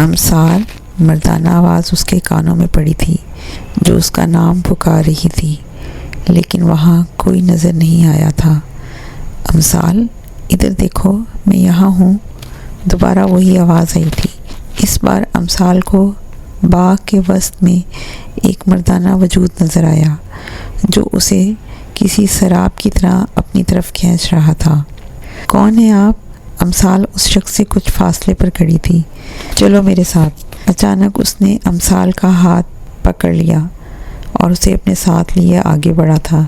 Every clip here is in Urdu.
امثال مردانہ آواز اس کے کانوں میں پڑی تھی جو اس کا نام پکار رہی تھی، لیکن وہاں کوئی نظر نہیں آیا تھا۔ امثال ادھر دیکھو، میں یہاں ہوں۔ دوبارہ وہی آواز آئی تھی۔ اس بار امثال کو باغ کے وسط میں ایک مردانہ وجود نظر آیا جو اسے کسی سراب کی طرح اپنی طرف کھینچ رہا تھا۔ کون ہے آپ؟ امثال اس شخص سے کچھ فاصلے پر کھڑی تھی۔ چلو میرے ساتھ۔ اچانک اس نے امثال کا ہاتھ پکڑ لیا اور اسے اپنے ساتھ لیے آگے بڑھا تھا۔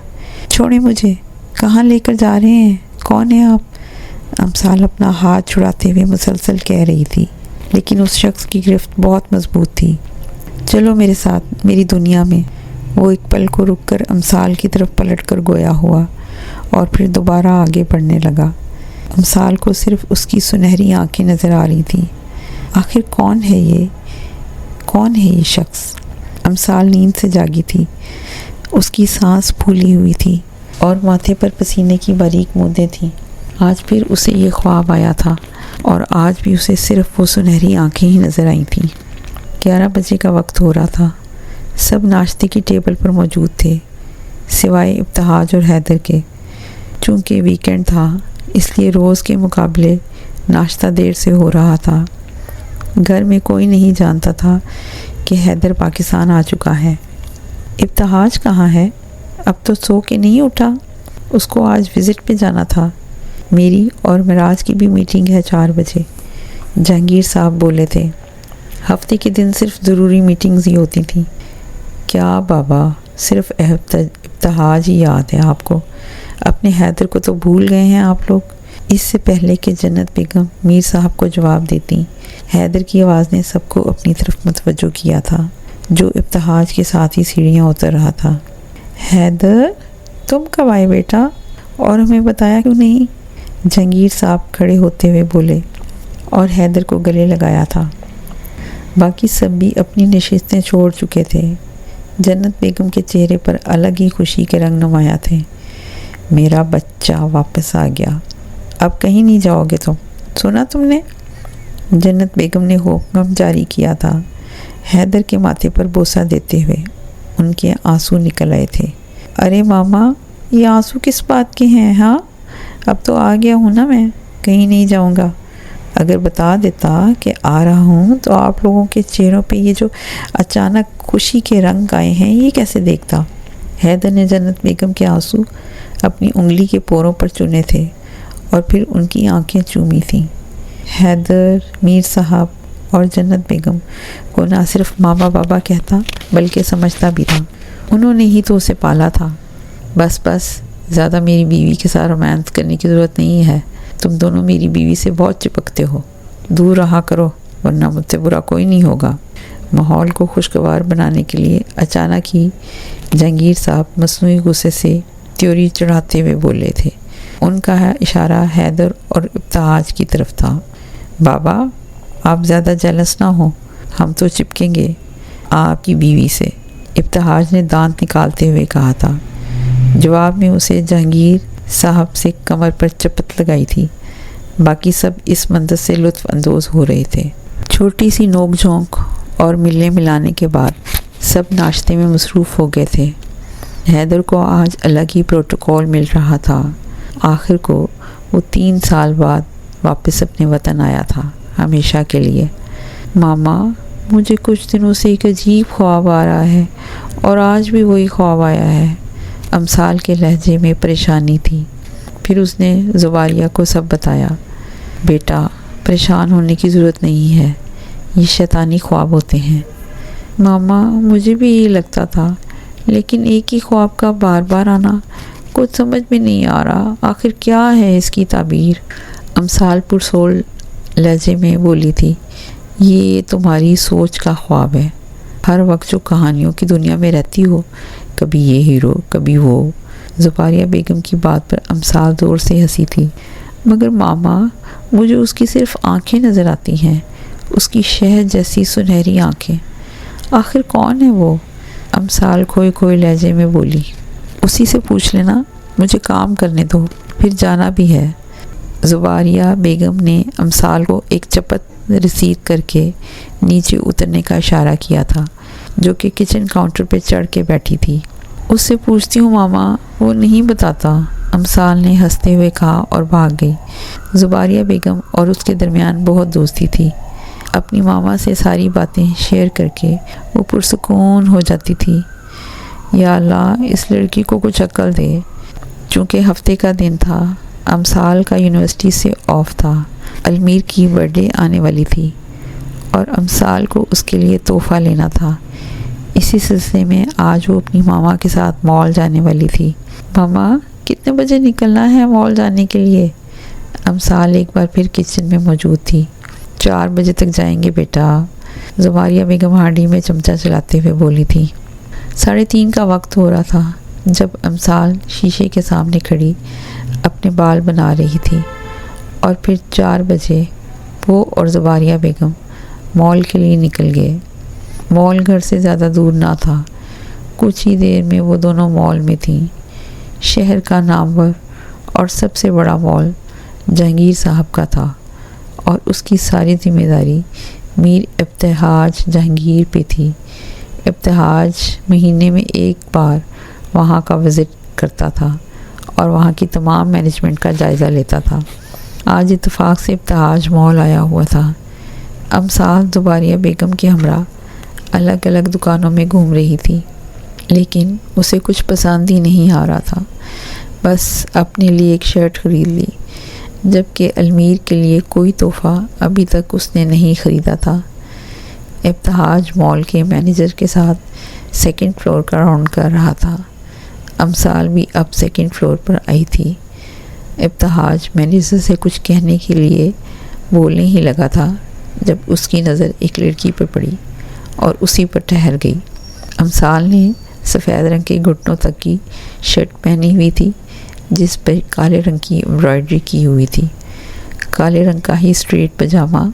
چھوڑیں مجھے، کہاں لے کر جا رہے ہیں؟ کون ہیں آپ؟ امثال اپنا ہاتھ چھڑاتے ہوئے مسلسل کہہ رہی تھی، لیکن اس شخص کی گرفت بہت مضبوط تھی۔ چلو میرے ساتھ میری دنیا میں۔ وہ ایک پل کو رک کر امثال کی طرف پلٹ کر گویا ہوا اور پھر دوبارہ آگے بڑھنے لگا۔ امثال کو صرف اس کی سنہری آنکھیں نظر آ رہی تھیں۔ آخر کون ہے یہ شخص؟ امثال نیند سے جاگی تھی۔ اس کی سانس پھولی ہوئی تھی اور ماتھے پر پسینے کی باریک بوندیں تھیں۔ آج پھر اسے یہ خواب آیا تھا اور آج بھی اسے صرف وہ سنہری آنکھیں ہی نظر آئی تھیں۔ 11 بجے کا وقت ہو رہا تھا۔ سب ناشتے کی ٹیبل پر موجود تھے سوائے ابتہاج اور حیدر کے۔ چونکہ ویکینڈ تھا اس لیے روز کے مقابلے ناشتہ دیر سے ہو رہا تھا۔ گھر میں کوئی نہیں جانتا تھا کہ حیدر پاکستان آ چکا ہے۔ ابتہاج کہاں ہے؟ اب تو سو کے نہیں اٹھا؟ اس کو آج وزٹ پہ جانا تھا۔ میری اور مراج کی بھی میٹنگ ہے 4 بجے، جہانگیر صاحب بولے تھے۔ ہفتے کے دن صرف ضروری میٹنگز ہی ہوتی تھیں۔ کیا بابا، صرف ابتہاج ہی یاد ہے آپ کو؟ اپنے حیدر کو تو بھول گئے ہیں آپ لوگ؟ اس سے پہلے کہ جنت بیگم میر صاحب کو جواب دیتی، حیدر کی آواز نے سب کو اپنی طرف متوجہ کیا تھا جو ابتہاج کے ساتھ ہی سیڑھیاں اتر رہا تھا۔ حیدر، تم کب آئے بیٹا؟ اور ہمیں بتایا کیوں نہیں؟ جہانگیر صاحب کھڑے ہوتے ہوئے بولے اور حیدر کو گلے لگایا تھا۔ باقی سب بھی اپنی نشستیں چھوڑ چکے تھے۔ جنت بیگم کے چہرے پر الگ ہی خوشی کے رنگ نمایاں تھے۔ میرا بچہ واپس آ گیا، اب کہیں نہیں جاؤ گے تم، سنا تم نے؟ جنت بیگم نے حکم جاری کیا تھا، حیدر کے ماتھے پر بوسہ دیتے ہوئے۔ ان کے آنسو نکل آئے تھے۔ ارے ماما، یہ آنسو کس بات کے ہیں؟ ہاں، اب تو آ گیا ہوں نا میں، کہیں نہیں جاؤں گا۔ اگر بتا دیتا کہ آ رہا ہوں تو آپ لوگوں کے چہروں پہ یہ جو اچانک خوشی کے رنگ آئے ہیں یہ کیسے دیکھتا؟ حیدر نے جنت بیگم کے آنسو اپنی انگلی کے پوروں پر چنے تھے اور پھر ان کی آنکھیں چومی تھیں۔ حیدر، میر صاحب اور جنت بیگم کو نہ صرف ماما بابا کہتا بلکہ سمجھتا بھی تھا۔ انہوں نے ہی تو اسے پالا تھا۔ بس زیادہ میری بیوی کے ساتھ رومانس کرنے کی ضرورت نہیں ہے۔ تم دونوں میری بیوی سے بہت چپکتے ہو، دور رہا کرو ورنہ مجھ سے برا کوئی نہیں ہوگا۔ ماحول کو خوشگوار بنانے کے لیے اچانک ہی جہانگیر صاحب مصنوعی غصے سے تیوری چڑھاتے ہوئے بولے تھے۔ ان کا اشارہ حیدر اور ابتہاج کی طرف تھا۔ بابا، آپ زیادہ جیلس نہ ہو، ہم تو چپکیں گے آپ کی بیوی سے، ابتہاج نے دانت نکالتے ہوئے کہا تھا۔ جواب میں اسے جہانگیر صاحب سے کمر پر چپت لگائی تھی۔ باقی سب اس منظر سے لطف اندوز ہو رہے تھے۔ چھوٹی سی نوک جھونک اور ملنے ملانے کے بعد سب ناشتے میں مصروف ہو گئے تھے۔ حیدر کو آج الگ ہی پروٹوکول مل رہا تھا۔ آخر کو وہ 3 سال بعد واپس اپنے وطن آیا تھا، ہمیشہ کے لیے۔ ماما، مجھے کچھ دنوں سے ایک عجیب خواب آ رہا ہے اور آج بھی وہی خواب آیا ہے۔ امثال کے لہجے میں پریشانی تھی۔ پھر اس نے زواریہ کو سب بتایا۔ بیٹا، پریشان ہونے کی ضرورت نہیں ہے، یہ شیطانی خواب ہوتے ہیں۔ ماما، مجھے بھی یہی لگتا تھا، لیکن ایک ہی خواب کا بار بار آنا کچھ سمجھ میں نہیں آ رہا۔ آخر کیا ہے اس کی تعبیر؟ امثال پرسول لہجے میں بولی تھی۔ یہ تمہاری سوچ کا خواب ہے۔ ہر وقت جو کہانیوں کی دنیا میں رہتی ہو، کبھی یہ ہیرو کبھی وہ۔ زواریہ بیگم کی بات پر امثال زور سے ہنسی تھی۔ مگر ماما، مجھے اس کی صرف آنکھیں نظر آتی ہیں، اس کی شہد جیسی سنہری آنکھیں۔ آخر کون ہے وہ؟ امثال کھوئے لہجے میں بولی۔ اسی سے پوچھ لینا، مجھے کام کرنے دو، پھر جانا بھی ہے۔ زباریہ بیگم نے امثال کو ایک چپت رسید کر کے نیچے اترنے کا اشارہ کیا تھا، جو کہ کچن کاؤنٹر پہ چڑھ کے بیٹھی تھی۔ اس سے پوچھتی ہوں ماما، وہ نہیں بتاتا، امثال نے ہنستے ہوئے کہا اور بھاگ گئی۔ زباریہ بیگم اور اس کے درمیان بہت دوستی تھی۔ اپنی ماما سے ساری باتیں شیئر کر کے وہ پرسکون ہو جاتی تھی۔ یا اللہ، اس لڑکی کو کچھ عقل دے۔ چونکہ ہفتے کا دن تھا، امثال کا یونیورسٹی سے آف تھا، المیر کی برتھ ڈے آنے والی تھی اور امثال کو اس کے لیے تحفہ لینا تھا۔ اسی سلسلے میں آج وہ اپنی ماما کے ساتھ مال جانے والی تھی۔ ماما، کتنے بجے نکلنا ہے مال جانے کے لیے؟ امثال ایک بار پھر کچن میں موجود تھی۔ 4 بجے تک جائیں گے بیٹا، زباریہ بیگم ہانڈی میں چمچہ چلاتے ہوئے بولی تھی۔ 3:30 کا وقت ہو رہا تھا جب امثال شیشے کے سامنے کھڑی اپنے بال بنا رہی تھی، اور پھر 4 بجے وہ اور زباریہ بیگم مال کے لیے نکل گئے۔ مال گھر سے زیادہ دور نہ تھا، کچھ ہی دیر میں وہ دونوں مال میں تھیں۔ شہر کا نامور اور سب سے بڑا مال جہانگیر صاحب کا تھا، اور اس کی ساری ذمہ داری میر ابتہاج جہانگیر پہ تھی۔ ابتہاج مہینے میں ایک بار وہاں کا وزٹ کرتا تھا اور وہاں کی تمام مینجمنٹ کا جائزہ لیتا تھا۔ آج اتفاق سے ابتہاج مال آیا ہوا تھا۔ امثال زباریہ بیگم کے ہمراہ الگ الگ دکانوں میں گھوم رہی تھی، لیکن اسے کچھ پسند ہی نہیں آ رہا تھا۔ بس اپنے لیے ایک شرٹ خرید لی، جبکہ المیر کے لیے کوئی تحفہ ابھی تک اس نے نہیں خریدا تھا۔ ابتہاج مال کے مینیجر کے ساتھ 2nd فلور کا راؤنڈ کر رہا تھا۔ امثال بھی اب 2nd فلور پر آئی تھی۔ ابتہاج مینیجر سے کچھ کہنے کے لیے بولنے ہی لگا تھا جب اس کی نظر ایک لڑکی پر پڑی اور اسی پر ٹھہر گئی۔ امثال نے سفید رنگ کے گھٹنوں تک کی شرٹ پہنی ہوئی تھی، جس پر کالے رنگ کی امبرائڈری کی ہوئی تھی، کالے رنگ کا ہی اسٹریٹ پجامہ،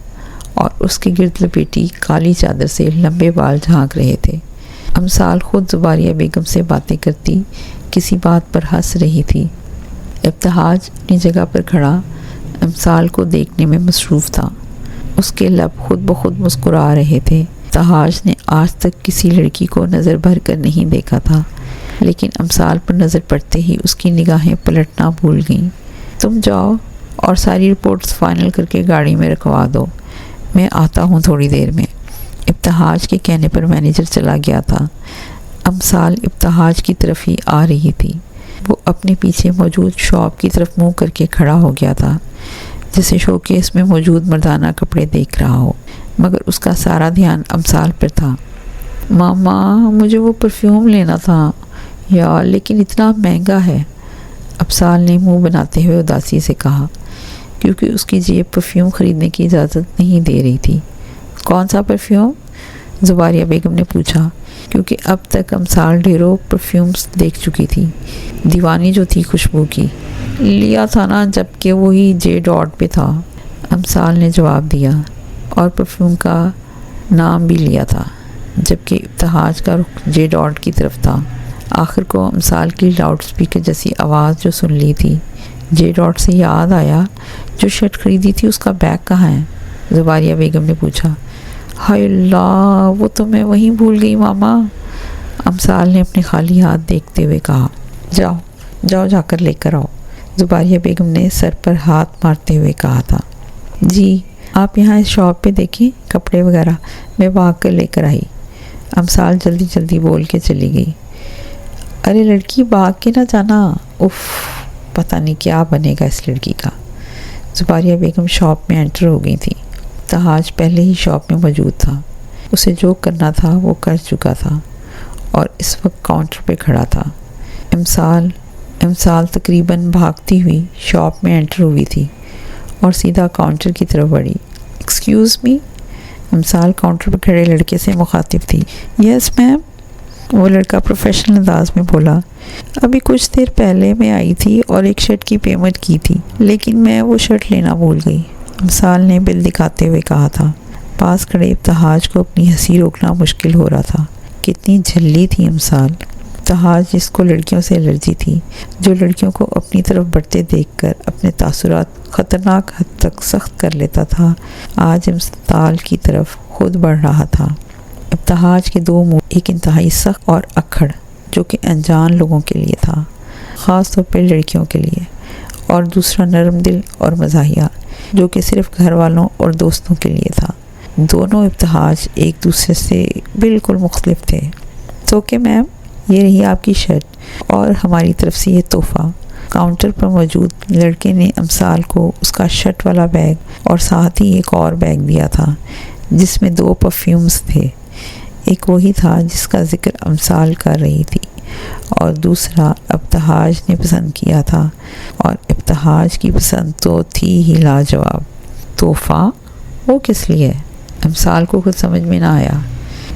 اور اس کے گرد لپیٹی کالی چادر سے لمبے بال جھانک رہے تھے۔ امثال خود زباریہ بیگم سے باتیں کرتی کسی بات پر ہنس رہی تھی۔ ابتہاج اپنی جگہ پر کھڑا امثال کو دیکھنے میں مصروف تھا۔ اس کے لب خود بخود مسکرا رہے تھے۔ ابتہاج نے آج تک کسی لڑکی کو نظر بھر کر نہیں دیکھا تھا، لیکن امثال پر نظر پڑتے ہی اس کی نگاہیں پلٹنا بھول گئیں۔ تم جاؤ اور ساری رپورٹس فائنل کر کے گاڑی میں رکھوا دو، میں آتا ہوں تھوڑی دیر میں۔ ابتہاج کے کہنے پر مینیجر چلا گیا تھا۔ امثال ابتہاج کی طرف ہی آ رہی تھی۔ وہ اپنے پیچھے موجود شاپ کی طرف منہ کر کے کھڑا ہو گیا تھا، جیسے شوکیس میں موجود مردانہ کپڑے دیکھ رہا ہو، مگر اس کا سارا دھیان امثال پر تھا۔ ماما، مجھے وہ پرفیوم لینا تھا یار، لیکن اتنا مہنگا ہے، امثال نے منہ بناتے ہوئے اداسی سے کہا، کیونکہ اس کی جیب پرفیوم خریدنے کی اجازت نہیں دے رہی تھی۔ کون سا پرفیوم؟ زباریہ بیگم نے پوچھا، کیونکہ اب تک امثال ڈھیروں پرفیومز دیکھ چکی تھی، دیوانی جو تھی خوشبو کی۔ لیا تھا نا، جبکہ وہی جے ڈاٹ پہ تھا، امثال نے جواب دیا، اور پرفیوم کا نام بھی لیا تھا، جبکہ ابتہاج کا رخ جے ڈاٹ کی طرف تھا۔ آخر کو امثال کی لاؤڈ اسپیکر جیسی آواز جو سن لی تھی، جے ڈاٹ سے یاد آیا، جو شرٹ خریدی تھی اس کا بیگ کہاں ہے؟ زباریہ بیگم نے پوچھا۔ ہائے اللہ، وہ تو میں وہیں بھول گئی ماما، امثال نے اپنے خالی ہاتھ دیکھتے ہوئے کہا۔ جاؤ جاؤ، جا کر لے کر آؤ، زباریہ بیگم نے سر پر ہاتھ مارتے ہوئے کہا تھا۔ جی، آپ یہاں اس شاپ پہ دیکھیں کپڑے وغیرہ، میں بھاگ کر لے کر آئی، امثال جلدی جلدی بول کے چلی گئی۔ ارے لڑکی، بھاگ کے نہ جانا، اف، پتہ نہیں کیا بنے گا اس لڑکی کا۔ زباریہ بیگم شاپ میں انٹر ہو گئی تھی۔ ابتہاج پہلے ہی شاپ میں موجود تھا، اسے جو کرنا تھا وہ کر چکا تھا، اور اس وقت کاؤنٹر پہ کھڑا تھا۔ امثال تقریباً بھاگتی ہوئی شاپ میں انٹر ہوئی تھی اور سیدھا کاؤنٹر کی طرف بڑھی۔ ایکسکیوز می، امثال کاؤنٹر پہ کھڑے لڑکے سے مخاطب تھی۔ یس میم، وہ لڑکا پروفیشنل انداز میں بولا۔ ابھی کچھ دیر پہلے میں آئی تھی اور ایک شرٹ کی پیمنٹ کی تھی، لیکن میں وہ شرٹ لینا بھول گئی، امثال نے بل دکھاتے ہوئے کہا تھا۔ پاس کھڑے ابتہاج کو اپنی ہنسی روکنا مشکل ہو رہا تھا، کتنی جھلی تھی امثال۔ ابتہاج جس کو لڑکیوں سے الرجی تھی، جو لڑکیوں کو اپنی طرف بڑھتے دیکھ کر اپنے تاثرات خطرناک حد تک سخت کر لیتا تھا، آج امسال کی طرف خود بڑھ رہا تھا۔ ابتہاج کے دو موڈ، ایک انتہائی سخت اور اکھڑ جو کہ انجان لوگوں کے لیے تھا، خاص طور پہ لڑکیوں کے لیے، اور دوسرا نرم دل اور مزاحیہ جو کہ صرف گھر والوں اور دوستوں کے لیے تھا۔ دونوں ابتہاج ایک دوسرے سے بالکل مختلف تھے۔ تو کہ میم، یہ رہی آپ کی شرٹ اور ہماری طرف سے یہ تحفہ۔ کاؤنٹر پر موجود لڑکے نے امسال کو اس کا شرٹ والا بیگ اور ساتھ ہی ایک اور بیگ دیا تھا جس میں 2 پرفیومز تھے۔ ایک وہی تھا جس کا ذکر امسال کر رہی تھی، اور دوسرا ابتہاج نے پسند کیا تھا، اور ابتہاج کی پسند تو تھی ہی لاجواب۔ تحفہ وہ کس لیے؟ امسال کو کچھ سمجھ میں نہ آیا۔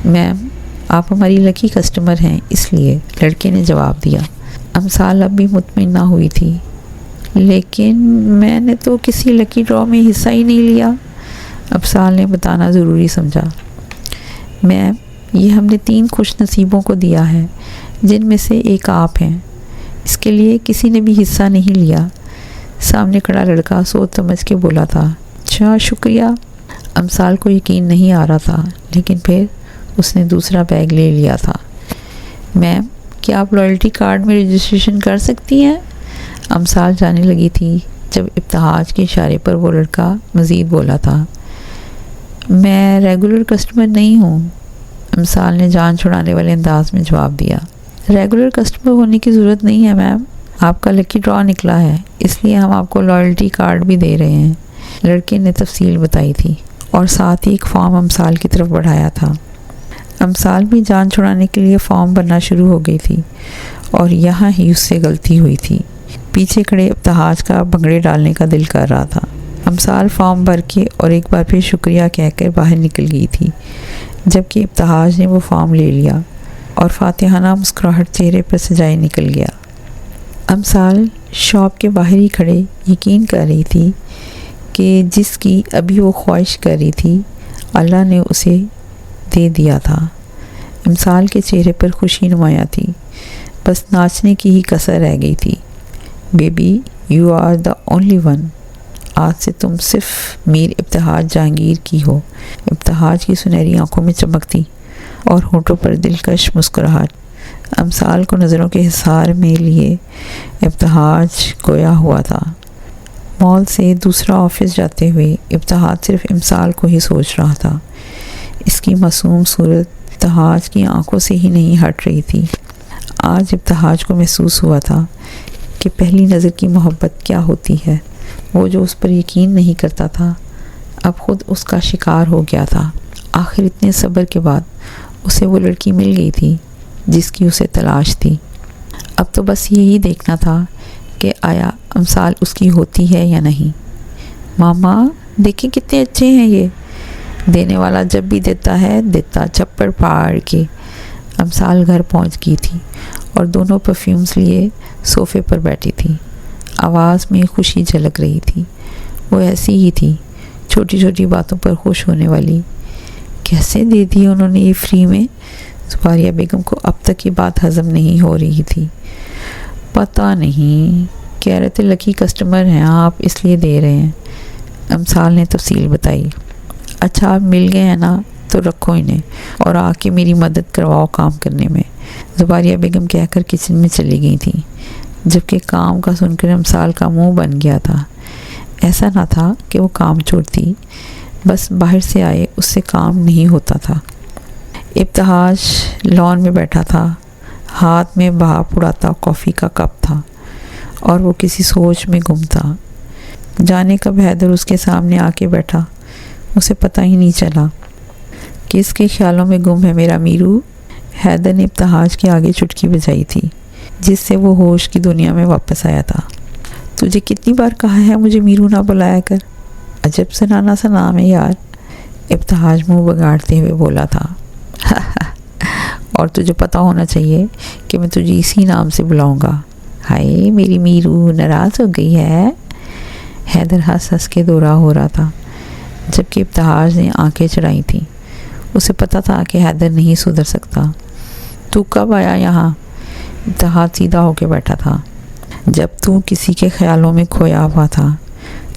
میم، آپ ہماری لکی کسٹمر ہیں، اس لیے، لڑکے نے جواب دیا۔ امسال اب بھی مطمئن نہ ہوئی تھی۔ لیکن میں نے تو کسی لکی ڈرا میں حصہ ہی نہیں لیا، امسال نے بتانا ضروری سمجھا۔ میم، یہ ہم نے 3 خوش نصیبوں کو دیا ہے جن میں سے ایک آپ ہیں، اس کے لیے کسی نے بھی حصہ نہیں لیا۔ سامنے کھڑا لڑکا سوچ سمجھ کے بولا تھا۔ اچھا، شکریہ۔ امسال کو یقین نہیں آ رہا تھا، لیکن پھر اس نے دوسرا بیگ لے لیا تھا۔ میم، کیا آپ لائلٹی کارڈ میں رجسٹریشن کر سکتی ہیں؟ امسال جانے لگی تھی جب ابتہاج کے اشارے پر وہ لڑکا مزید بولا تھا۔ میں ریگولر کسٹمر نہیں ہوں، امسال نے جان چھڑانے والے انداز میں جواب دیا۔ ریگولر کسٹمر ہونے کی ضرورت نہیں ہے میم، آپ کا لکی ڈرا نکلا ہے، اس لیے ہم آپ کو لائلٹی کارڈ بھی دے رہے ہیں، لڑکے نے تفصیل بتائی تھی اور ساتھ ہی ایک فارم امسال کی طرف بڑھایا تھا۔ امسال بھی جان چھڑانے کے لیے فارم بھرنا شروع ہو گئی تھی، اور یہاں ہی اس سے غلطی ہوئی تھی۔ پیچھے کھڑے ابتہاج کا بھنگڑے ڈالنے کا دل کر رہا تھا۔ امسال فارم بھر کے اور ایک بار پھر شکریہ کہہ کر باہر نکل گئی تھی، جبکہ ابتہاج نے وہ فارم لے لیا اور فاتحانہ مسکراہٹ چہرے پر سجائے نکل گیا۔ امسال شاپ کے باہر ہی کھڑے یقین کر رہی تھی کہ جس کی ابھی وہ خواہش کر رہی تھی اللہ نے اسے دے دیا تھا۔ امسال کے چہرے پر خوشی نمایاں تھی، بس ناچنے کی ہی کسر رہ گئی تھی۔ Baby, you are the only one, آج سے تم صرف میر ابتہاج جہانگیر کی ہو۔ ابتہاج کی سنہری آنکھوں میں چمک تھی اور ہونٹوں پر دلکش مسکراہٹ۔ امسال کو نظروں کے حصار میں لیے ابتہاج گویا ہوا تھا۔ مال سے دوسرا آفس جاتے ہوئے ابتہاج صرف امسال کو ہی سوچ رہا تھا۔ اس کی معصوم صورت ابتہاج کی آنکھوں سے ہی نہیں ہٹ رہی تھی۔ آج ابتہاج کو محسوس ہوا تھا کہ پہلی نظر کی محبت کیا ہوتی ہے۔ وہ جو اس پر یقین نہیں کرتا تھا، اب خود اس کا شکار ہو گیا تھا۔ آخر اتنے صبر کے بعد اسے وہ لڑکی مل گئی تھی جس کی اسے تلاش تھی۔ اب تو بس یہی دیکھنا تھا کہ آیا امسال اس کی ہوتی ہے یا نہیں۔ ماما، دیکھیں کتنے اچھے ہیں یہ، دینے والا جب بھی دیتا ہے دیتا چپڑ پاڑ کے۔ امسال گھر پہنچ گئی تھی اور دونوں پرفیومز لیے صوفے پر بیٹھی تھی۔ آواز میں خوشی جھلک رہی تھی، وہ ایسی ہی تھی، چھوٹی چھوٹی باتوں پر خوش ہونے والی۔ کیسے دے دی انہوں نے یہ فری میں؟ زباریہ بیگم کو اب تک یہ بات ہضم نہیں ہو رہی تھی۔ پتہ نہیں، کہہ رہے تھے لکی کسٹمر ہیں آپ، اس لیے دے رہے ہیں، امسال نے تفصیل بتائی۔ اچھا، آپ مل گئے ہیں نا، تو رکھو انہیں اور آ کے میری مدد کرواؤ کام کرنے میں، زباریہ بیگم کہہ کر کچن میں چلی گئی تھی، جبکہ کام کا سن کر امسال کا منہ بن گیا تھا۔ ایسا نہ تھا کہ وہ کام چھوڑتی، بس باہر سے آئے اس سے کام نہیں ہوتا تھا۔ ابتہاج لان میں بیٹھا تھا، ہاتھ میں بھاپ اڑاتا کافی کا کپ تھا اور وہ کسی سوچ میں گم تھا۔ جانے کب حیدر اس کے سامنے آ کے بیٹھا، اسے پتہ ہی نہیں چلا۔ کس کے خیالوں میں گم ہے میرا میرو؟ حیدر نے ابتہاج کے آگے چٹکی بجائی تھی جس سے وہ ہوش کی دنیا میں واپس آیا تھا۔ تجھے کتنی بار کہا ہے مجھے میرو نہ بلایا کر، عجب سنانا سا نام ہے یار، ابتہاج منہ بگاڑتے ہوئے بولا تھا۔ اور تجھے پتہ ہونا چاہیے کہ میں تجھے اسی نام سے بلاؤں گا۔ ہائے میری میرو ناراض ہو گئی ہے، حیدر ہنس ہنس کے دورہ ہو رہا تھا، جبکہ ابتہاج نے آنکھیں چڑھائی تھیں۔ اسے پتہ تھا کہ حیدر نہیں سدھر سکتا۔ تو کب آیا یہاں؟ ابتہاج سیدھا ہو کے بیٹھا تھا. جب تو کسی کے خیالوں میں کھویا ہوا تھا.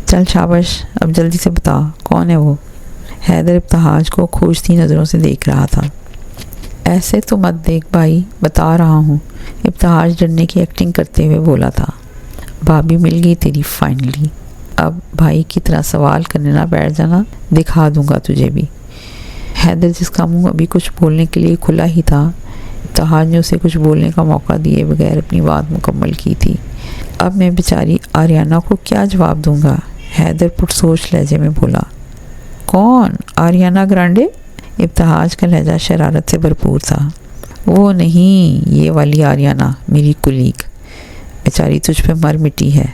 چل شاباش، اب جلدی سے بتا کون ہے وہ؟ حیدر ابتہاج کو کھوجتی نظروں سے دیکھ رہا تھا. ایسے تو مت دیکھ بھائی، بتا رہا ہوں. ابتہاج ڈرنے کی ایکٹنگ کرتے ہوئے بولا تھا. بھابھی مل گئی تیری فائنلی. اب بھائی کی طرح سوال کرنے نہ بیٹھ جانا، دکھا دوں گا تجھے بھی. حیدر جس کا منہ ابھی کچھ بولنے کے لیے کھلا ہی تھا، ابتہاج نے اسے کچھ بولنے کا موقع دیے بغیر اپنی بات مکمل کی تھی. اب میں بیچاری آریانہ کو کیا جواب دوں گا؟ حیدر پرسوچ لہجے میں بولا. کون؟ آریانہ گرانڈے؟ ابتہاج کا لہجہ شرارت سے بھرپور تھا. وہ نہیں، یہ والی آریانہ، میری کلیگ. بیچاری تجھ پہ مر مٹی ہے.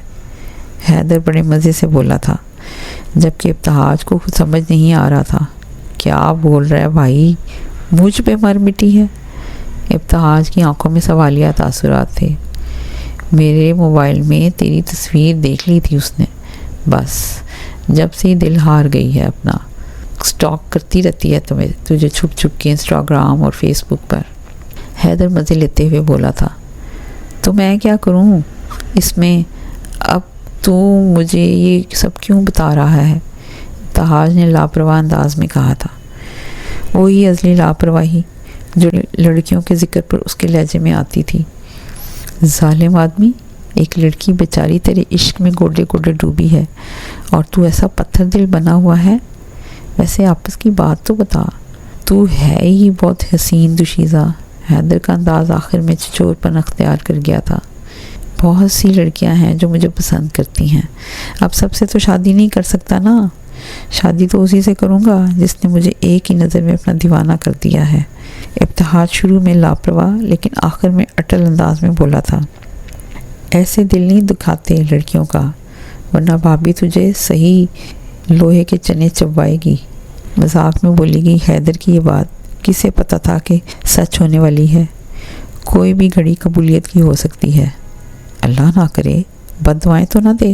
حیدر بڑے مزے سے بولا تھا، جبکہ ابتہاج کو کچھ سمجھ نہیں آ رہا تھا. کیا بول رہا ہے بھائی؟ مجھ پہ مر مٹی ہے؟ ابتہاج کی آنکھوں میں سوالیہ تاثرات تھے. میرے موبائل میں تیری تصویر دیکھ لی تھی اس نے، بس جب سے ہی دل ہار گئی ہے اپنا. سٹاک کرتی رہتی ہے تجھے چھپ چھپ کے انسٹاگرام اور فیس بک پر. حیدر مزے لیتے ہوئے بولا تھا. تو میں کیا کروں اس میں؟ اب تو مجھے یہ سب کیوں بتا رہا ہے؟ ابتہاج نے لاپرواہ انداز میں کہا تھا. وہی ازلی لاپرواہی جو لڑکیوں کے ذکر پر اس کے لہجے میں آتی تھی. ظالم آدمی، ایک لڑکی بیچاری تیرے عشق میں گوڈے گوڈے ڈوبی ہے اور تو ایسا پتھر دل بنا ہوا ہے. ویسے آپس کی بات تو بتا، تو ہے ہی بہت حسین دوشیزہ. حیدر کا انداز آخر میں چچور پن اختیار کر گیا تھا. بہت سی لڑکیاں ہیں جو مجھے پسند کرتی ہیں. اب سب سے تو شادی نہیں کر سکتا نا. شادی تو اسی سے کروں گا جس نے مجھے ایک ہی نظر میں اپنا دیوانہ کر دیا ہے. ابتہاج شروع میں لاپرواہ لیکن آخر میں اٹل انداز میں بولا تھا. ایسے دل نہیں دکھاتے لڑکیوں کا، ورنہ بھابھی تجھے صحیح لوہے کے چنے چبائے گی. مذاق میں بولی گئی حیدر کی یہ بات کسے پتہ تھا کہ سچ ہونے والی ہے. کوئی بھی گھڑی قبولیت کی ہو سکتی ہے. اللہ نہ کرے بد دعائیں تو نہ دے.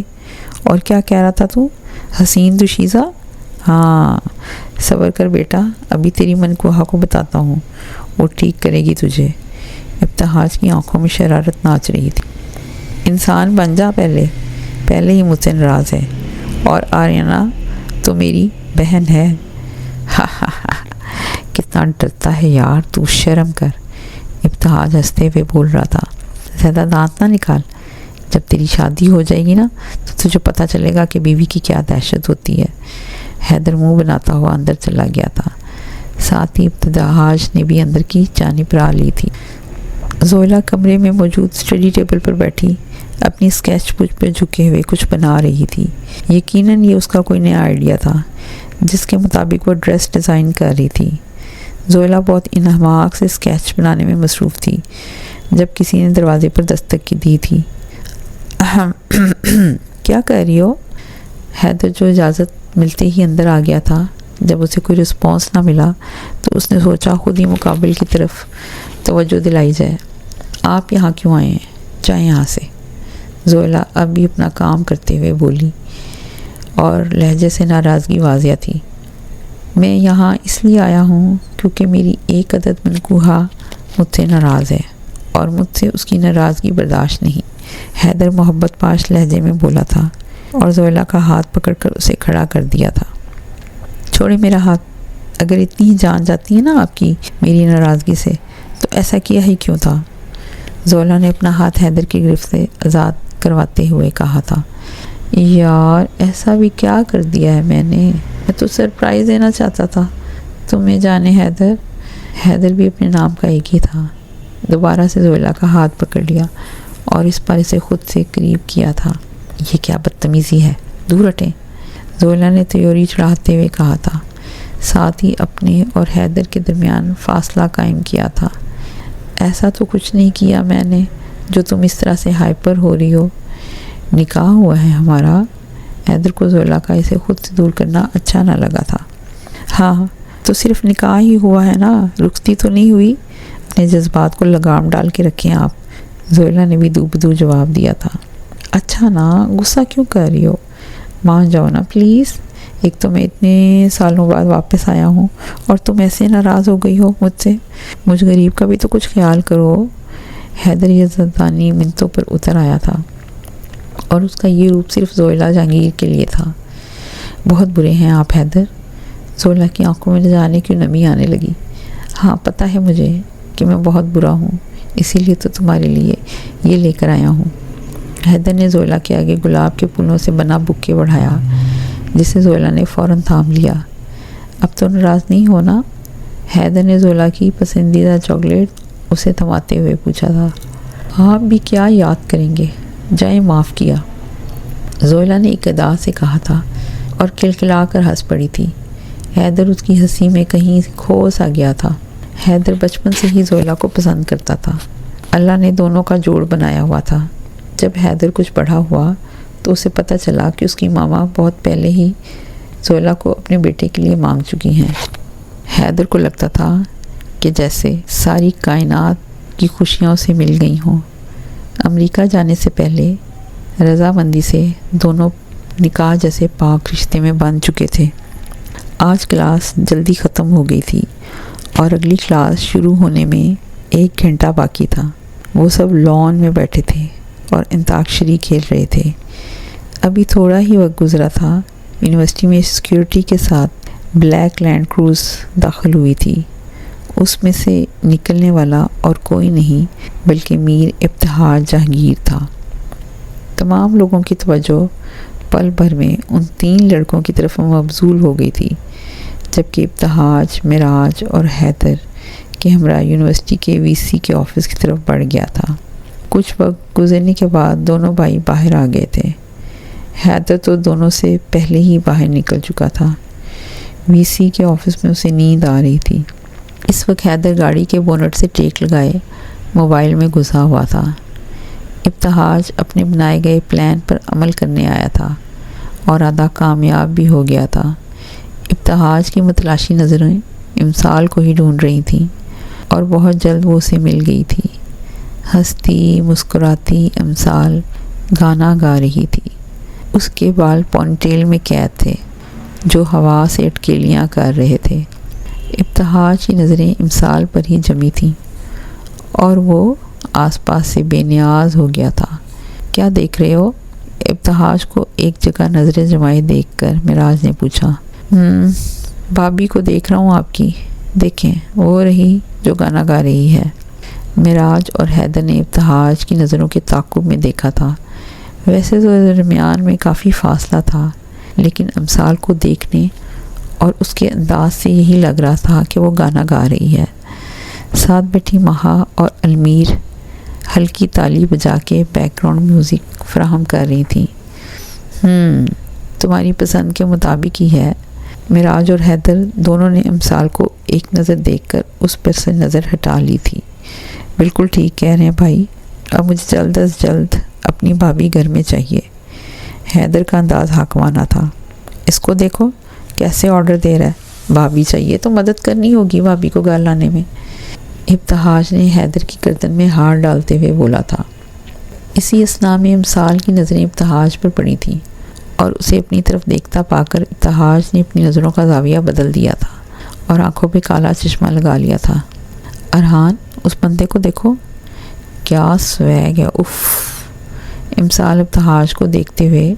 اور کیا کہہ رہا تھا تو؟ حسین دوشیزہ؟ ہاں صبر کر بیٹا، ابھی تیری منکوہا کو بتاتا ہوں، وہ ٹھیک کرے گی تجھے. ابتہاج کی آنکھوں میں شرارت ناچ رہی تھی. انسان بن جا پہلے ہی مجھ سے ناراض ہے. اور آریانہ تو میری بہن ہے. کتنا ڈرتا ہے یار تو، شرم کر. ابتہاج ہنستے ہوئے بول رہا تھا. زیادہ دانت نہ نکال. جب تیری شادی ہو جائے گی نا تو تجھے پتہ چلے گا کہ بیوی کی کیا دہشت ہوتی ہے. حیدر منہ بناتا ہوا اندر چلا گیا تھا. ساتھ ہی ابتہاج نے بھی اندر کی جانب راہ لی تھی. زویلا کمرے میں موجود اسٹڈی ٹیبل پر بیٹھی اپنی اسکیچ بک پہ جھکے ہوئے کچھ بنا رہی تھی. یقیناً یہ اس کا کوئی نیا آئیڈیا تھا جس کے مطابق وہ ڈریس ڈیزائن کر رہی تھی. زویلا بہت انہماک سے اسکیچ بنانے میں مصروف تھی جب کسی نے دروازے پر دستک کی دی تھی. کیا کر رہی ہو؟ حیدر جو اجازت ملتے ہی اندر آ گیا تھا. جب اسے کوئی رسپانس نہ ملا تو اس نے سوچا خود ہی مقابل کی طرف توجہ دلائی جائے. آپ یہاں کیوں آئے ہیں؟ جائیں یہاں سے. زویلا اب بھی اپنا کام کرتے ہوئے بولی اور لہجے سے ناراضگی واضح تھی. میں یہاں اس لیے آیا ہوں کیونکہ میری ایک عدد منکوہا مجھ سے ناراض ہے اور مجھ سے اس کی ناراضگی برداشت نہیں. حیدر محبت پاش لہجے میں بولا تھا اور زویلا کا ہاتھ پکڑ کر اسے کھڑا کر دیا تھا. چھوڑے میرا ہاتھ. اگر اتنی ہی جان جاتی ہے نا آپ کی میری ناراضگی سے تو ایسا کیا ہی کیوں تھا؟ زویلا نے اپنا ہاتھ حیدر کی گرفت سے آزاد کرواتے ہوئے کہا تھا. یار ایسا بھی کیا کر دیا ہے میں تو سرپرائز دینا چاہتا تھا تمہیں جانے حیدر. حیدر بھی اپنے نام کا ایک ہی تھا. دوبارہ سے زویلا کا ہاتھ پکڑ لیا اور اس پر اسے خود سے قریب کیا تھا. یہ کیا بدتمیزی ہے، دور ہٹیں. زویلا نے تیوری چڑھاتے ہوئے کہا تھا. ساتھ ہی اپنے اور حیدر کے درمیان فاصلہ قائم کیا تھا. ایسا تو کچھ نہیں کیا میں نے جو تم اس طرح سے ہائپر ہو رہی ہو. نکاح ہوا ہے ہمارا. حیدر کو زویلا کا اسے خود سے دور کرنا اچھا نہ لگا تھا. ہاں تو صرف نکاح ہی ہوا ہے نا، رخصتی تو نہیں ہوئی. اپنے جذبات کو لگام ڈال کے رکھیں آپ. زویلا نے بھی دو بدو جواب دیا تھا. اچھا نا، غصہ کیوں کر رہی ہو؟ مان جاؤ نا پلیز. ایک تو میں اتنے سالوں بعد واپس آیا ہوں اور تم ایسے ناراض ہو گئی ہو مجھ سے. مجھ غریب کا بھی تو کچھ خیال کرو. حیدر یزدانی منتوں پر اتر آیا تھا اور اس کا یہ روپ صرف زویلا جہانگیر کے لیے تھا۔ بہت برے ہیں آپ حیدر۔ زویلا کی آنکھوں میں جانے کی نمی آنے لگی۔ ہاں پتہ ہے مجھے کہ میں بہت برا ہوں، اسی لیے تو تمہارے لیے یہ لے کر آیا ہوں۔ حیدر نے زویلا کے آگے گلاب کے پھولوں سے بنا بکے بڑھایا، جسے زویلا نے فوراً تھام لیا۔ اب تو ناراض نہیں ہونا؟ حیدر نے زویلا کی پسندیدہ چاکلیٹ اسے تھماتے ہوئے پوچھا تھا۔ آپ بھی کیا یاد کریں گے، جائیں معاف کیا، زویلا نے ایک ادا سے کہا تھا اور کھلکھلا کر ہنس پڑی تھی۔ حیدر اس کی ہنسی میں کہیں کھو سا گیا تھا۔ حیدر بچپن سے ہی زویلا کو پسند کرتا تھا۔ اللہ نے دونوں کا جوڑ بنایا ہوا تھا۔ جب حیدر کچھ بڑا ہوا تو اسے پتہ چلا کہ اس کی ماما بہت پہلے ہی زویلا کو اپنے بیٹے کے لیے مانگ چکی ہیں۔ حیدر کو لگتا تھا کہ جیسے ساری کائنات کی خوشیاں اسے مل گئی ہوں۔ امریکہ جانے سے پہلے رضامندی سے دونوں نکاح جیسے پاک رشتے میں بن چکے تھے۔ آج کلاس جلدی ختم ہو گئی تھی اور اگلی کلاس شروع ہونے میں 1 گھنٹہ باقی تھا۔ وہ سب لان میں بیٹھے تھے اور انتاکشری کھیل رہے تھے۔ ابھی تھوڑا ہی وقت گزرا تھا، یونیورسٹی میں سیکیورٹی کے ساتھ بلیک لینڈ کروز داخل ہوئی تھی۔ اس میں سے نکلنے والا اور کوئی نہیں بلکہ میر ابتہاج جہانگیر تھا۔ تمام لوگوں کی توجہ پل بھر میں ان 3 لڑکوں کی طرف مبذول ہو گئی تھی، جبکہ ابتہاج، معراج اور حیدر کے ہمراہ یونیورسٹی کے وی سی کے آفس کی طرف بڑھ گیا تھا۔ کچھ وقت گزرنے کے بعد دونوں بھائی باہر آ گئے تھے۔ حیدر تو دونوں سے پہلے ہی باہر نکل چکا تھا۔ وی سی کے آفس میں اسے نیند آ رہی تھی۔ اس وقت حیدر گاڑی کے بونٹ سے ٹیک لگائے موبائل میں گھسا ہوا تھا۔ ابتہاج اپنے بنائے گئے پلان پر عمل کرنے آیا تھا اور آدھا کامیاب بھی ہو گیا تھا۔ ابتہاج کی متلاشی نظریں امسال کو ہی ڈھونڈ رہی تھیں اور بہت جلد وہ اسے مل گئی تھی۔ ہنستی مسکراتی امسال گانا گا رہی تھی۔ اس کے بال پونی ٹیل میں قید تھے جو ہوا سے اٹکیلیاں کر رہے تھے۔ ابتہاج کی نظریں امسال پر ہی جمی تھیں اور وہ آس پاس سے بے نیاز ہو گیا تھا۔ کیا دیکھ رہے ہو؟ ابتہاج کو ایک جگہ نظریں جمائے دیکھ کر معراج نے پوچھا۔ بھابھی کو دیکھ رہا ہوں آپ کی، دیکھیں وہ رہی جو گانا گا رہی ہے۔ معراج اور حیدر نے ابتہاج کی نظروں کے تعاقب میں دیکھا تھا۔ ویسے تو درمیان میں کافی فاصلہ تھا، لیکن امسال کو دیکھنے اور اس کے انداز سے یہی لگ رہا تھا کہ وہ گانا گا رہی ہے۔ ساتھ بیٹھی مہا اور المیر ہلکی تالی بجا کے بیک گراؤنڈ میوزک فراہم کر رہی تھیں۔ تمہاری پسند کے مطابق ہی ہے۔ معراج اور حیدر دونوں نے امسال کو ایک نظر دیکھ کر اس پر سے نظر ہٹا لی تھی۔ بالکل ٹھیک کہہ رہے ہیں بھائی، اب مجھے جلد از جلد اپنی بھابھی گھر میں چاہیے۔ حیدر کا انداز حاکمانہ تھا۔ اس کو دیکھو کیسے آرڈر دے رہا ہے، بھابھی چاہیے تو مدد کرنی ہوگی بھابھی کو گھر لانے میں۔ ابتہاج نے حیدر کی گردن میں ہاتھ ڈالتے ہوئے بولا تھا۔ اسی اثنا میں امسال کی نظریں ابتہاج پر پڑی تھیں اور اسے اپنی طرف دیکھتا پا کر ابتہاج نے اپنی نظروں کا زاویہ بدل دیا تھا اور آنکھوں پہ کالا چشمہ لگا لیا تھا۔ ارحان، اس بندے کو دیکھو، کیا سویگ ہے، اف۔ امسال ابتہاج کو دیکھتے ہوئے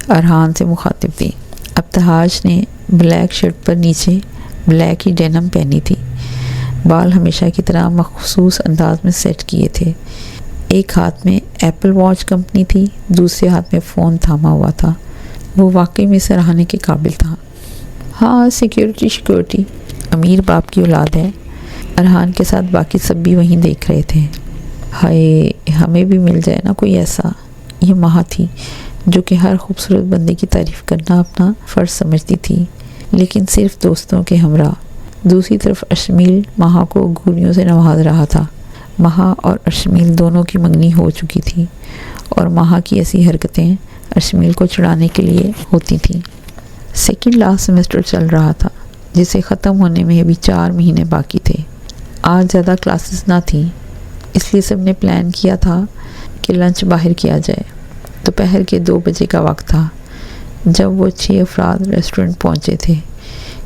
ارحان سے مخاطب تھی۔ ابتہاج نے بلیک شرٹ پر نیچے بلیک ہی ڈینم پہنی تھی۔ بال ہمیشہ کی طرح مخصوص انداز میں سیٹ کیے تھے۔ ایک ہاتھ میں ایپل واچ کمپنی تھی، دوسرے ہاتھ میں فون تھاما ہوا تھا۔ وہ واقعی میں سراہنے کے قابل تھا۔ ہاں، سیکیورٹی امیر باپ کی اولاد ہے۔ ارحان کے ساتھ باقی سب بھی وہیں دیکھ رہے تھے۔ ہائے، ہمیں بھی مل جائے نا کوئی ایسا۔ یہ مہا تھی جو کہ ہر خوبصورت بندے کی تعریف کرنا اپنا فرض سمجھتی تھی، لیکن صرف دوستوں کے ہمراہ۔ دوسری طرف اشمیل مہا کو گھوریوں سے نواز رہا تھا۔ مہا اور اشمیل دونوں کی منگنی ہو چکی تھی اور مہا کی ایسی حرکتیں اشمیل کو چڑھانے کے لیے ہوتی تھیں۔ سیکنڈ لاسٹ سیمسٹر چل رہا تھا، جسے ختم ہونے میں ابھی 4 مہینے باقی تھے۔ آج زیادہ کلاسز نہ تھیں، اس لیے سب نے پلان کیا تھا کہ لنچ باہر کیا جائے۔ دوپہر کے 2 بجے کا وقت تھا جب وہ 6 افراد ریسٹورنٹ پہنچے تھے۔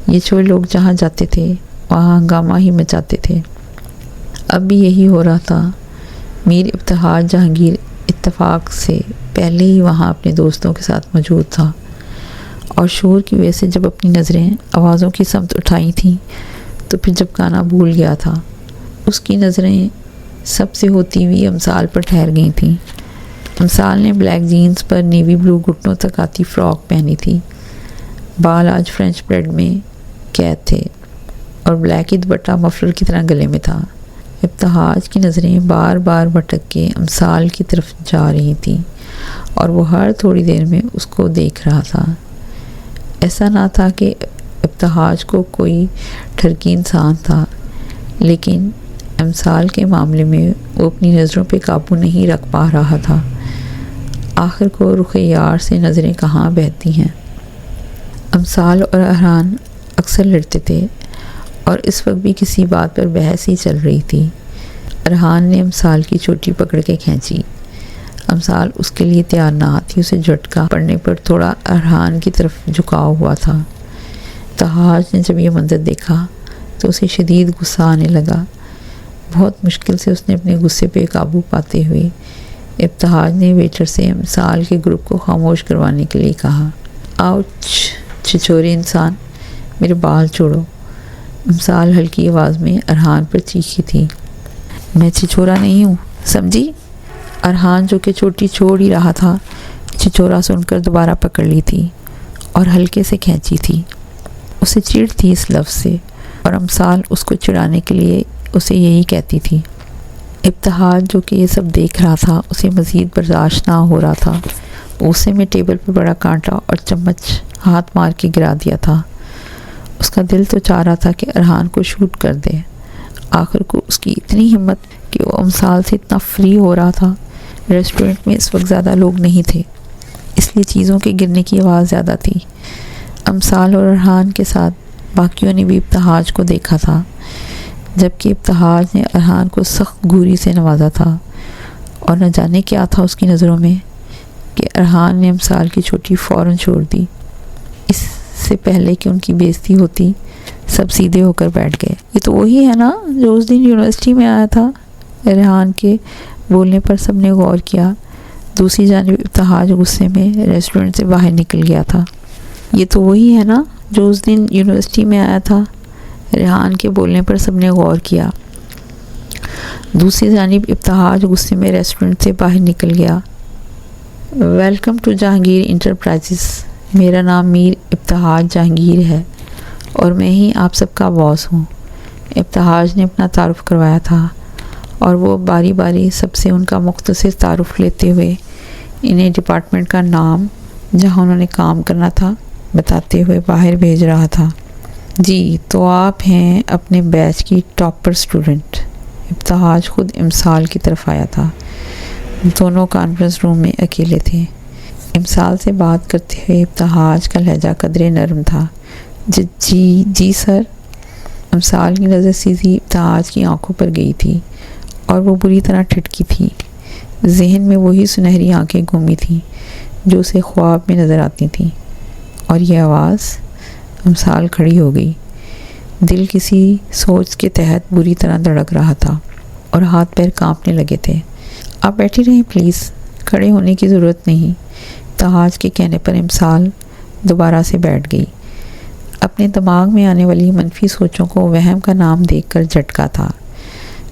یہ 6 لوگ جہاں جاتے تھے وہاں ہنگامہ ہی مچاتے تھے۔ اب بھی یہی ہو رہا تھا۔ میر ابتہاج جہانگیر اتفاق سے پہلے ہی وہاں اپنے دوستوں کے ساتھ موجود تھا، اور شور کی وجہ سے جب اپنی نظریں آوازوں کی سمت اٹھائی تھیں تو پھر جب گانا بھول گیا تھا، اس کی نظریں سب سے ہوتی ہوئی امثال پر ٹھہر گئی تھیں۔ امثال نے بلیک جینز پر نیوی بلو گھٹنوں تک آتی فراک پہنی تھی، بال آج فرینچ بریڈ میں قید تھے اور بلیک ہی دوپٹہ مفلر کی طرح گلے میں تھا۔ ابتہاج کی نظریں بار بار بھٹک کے امثال کی طرف جا رہی تھیں اور وہ ہر تھوڑی دیر میں اس کو دیکھ رہا تھا۔ ایسا نہ تھا کہ ابتہاج کو کوئی ٹھرکی انسان تھا، لیکن امثال کے معاملے میں وہ اپنی نظروں پہ قابو نہیں رکھ پا رہا تھا۔ آخر کو رخ یار سے نظریں کہاں بہتی ہیں۔ امثال اور ارحان اکثر لڑتے تھے اور اس وقت بھی کسی بات پر بحث ہی چل رہی تھی۔ ارحان نے امثال کی چوٹی پکڑ کے کھینچی۔ امثال اس کے لیے تیار نہ تھی، اسے جھٹکا پڑنے پر تھوڑا ارحان کی طرف جھکاؤ ہوا تھا۔ ابتہاج نے جب یہ منظر دیکھا تو اسے شدید غصہ آنے لگا۔ بہت مشکل سے اس نے اپنے غصے پہ قابو پاتے ہوئے ابتہاج نے ویٹر سے امثال کے گروپ کو خاموش کروانے کے لیے کہا، آؤچ چھچورے انسان، میرے بال چھوڑو۔ امثال ہلکی آواز میں ارحان پر چیخی تھی، میں چھچورا نہیں ہوں، سمجھی؟ ارحان جو کہ چوٹی چھوڑ ہی رہا تھا، چھچورا سن کر دوبارہ پکڑ لی تھی اور ہلکے سے کھینچی تھی۔ اسے چڑ تھی اس لفظ سے، اور امثال اس کو چڑھانے کے لیے اسے یہی کہتی تھی۔ ابتہاج جو کہ یہ سب دیکھ رہا تھا، اسے مزید برداشت نہ ہو رہا تھا۔ غصے میں ٹیبل پر بڑا کانٹا اور چمچ ہاتھ مار کے گرا دیا تھا۔ اس کا دل تو چاہ رہا تھا کہ ارحان کو شوٹ کر دے۔ آخر کو اس کی اتنی ہمت کہ وہ امثال سے اتنا فری ہو رہا تھا۔ ریسٹورنٹ میں اس وقت زیادہ لوگ نہیں تھے، اس لیے چیزوں کے گرنے کی آواز زیادہ تھی۔ امثال اور ارحان کے ساتھ باقیوں نے بھی ابتہاج کو دیکھا تھا، جبکہ ابتہاج نے ارحان کو سخت گھوری سے نوازا تھا، اور نہ جانے کیا تھا اس کی نظروں میں کہ ارحان نے امثال کی چوٹی فوراً چھوڑ دی۔ اس سے پہلے کہ ان کی بےعزتی ہوتی، سب سیدھے ہو کر بیٹھ گئے۔ یہ تو وہی ہے نا جو اس دن یونیورسٹی میں آیا تھا؟ ارحان کے بولنے پر سب نے غور کیا۔ دوسری جانب ابتہاج غصے میں ریسٹورنٹ سے باہر نکل گیا تھا۔ یہ تو وہی ہے نا جو اس دن یونیورسٹی میں آیا تھا؟ ریحان کے بولنے پر سب نے غور کیا۔ دوسری جانب ابتہاج غصے میں ریسٹورنٹ سے باہر نکل گیا۔ ویلکم ٹو جہانگیر انٹرپرائزز، میرا نام میر ابتہاج جہانگیر ہے اور میں ہی آپ سب کا باس ہوں۔ ابتہاج نے اپنا تعارف کروایا تھا اور وہ باری باری سب سے ان کا مختصر تعارف لیتے ہوئے انہیں ڈپارٹمنٹ کا نام جہاں انہوں نے کام کرنا تھا بتاتے ہوئے باہر بھیج رہا تھا۔ جی تو آپ ہیں اپنے بیچ کی ٹاپر اسٹوڈنٹ۔ ابتہاج خود امثال کی طرف آیا تھا۔ دونوں کانفرنس روم میں اکیلے تھے۔ امثال سے بات کرتے ہوئے ابتہاج کا لہجہ قدرے نرم تھا۔ جی سر۔ امثال کی نظر سیدھی ابتہاج کی آنکھوں پر گئی تھی اور وہ بری طرح ٹھٹکی تھی۔ ذہن میں وہی سنہری آنکھیں گھومی تھیں جو اسے خواب میں نظر آتی تھیں، اور یہ آواز۔ امثال کھڑی ہو گئی۔ دل کسی سوچ کے تحت بری طرح دھڑک رہا تھا اور ہاتھ پیر کانپنے لگے تھے۔ آپ بیٹھی رہیں پلیز، کھڑے ہونے کی ضرورت نہیں۔ ابتہاج کے کہنے پر امثال دوبارہ سے بیٹھ گئی۔ اپنے دماغ میں آنے والی منفی سوچوں کو وہم کا نام دیکھ کر جھٹکا تھا،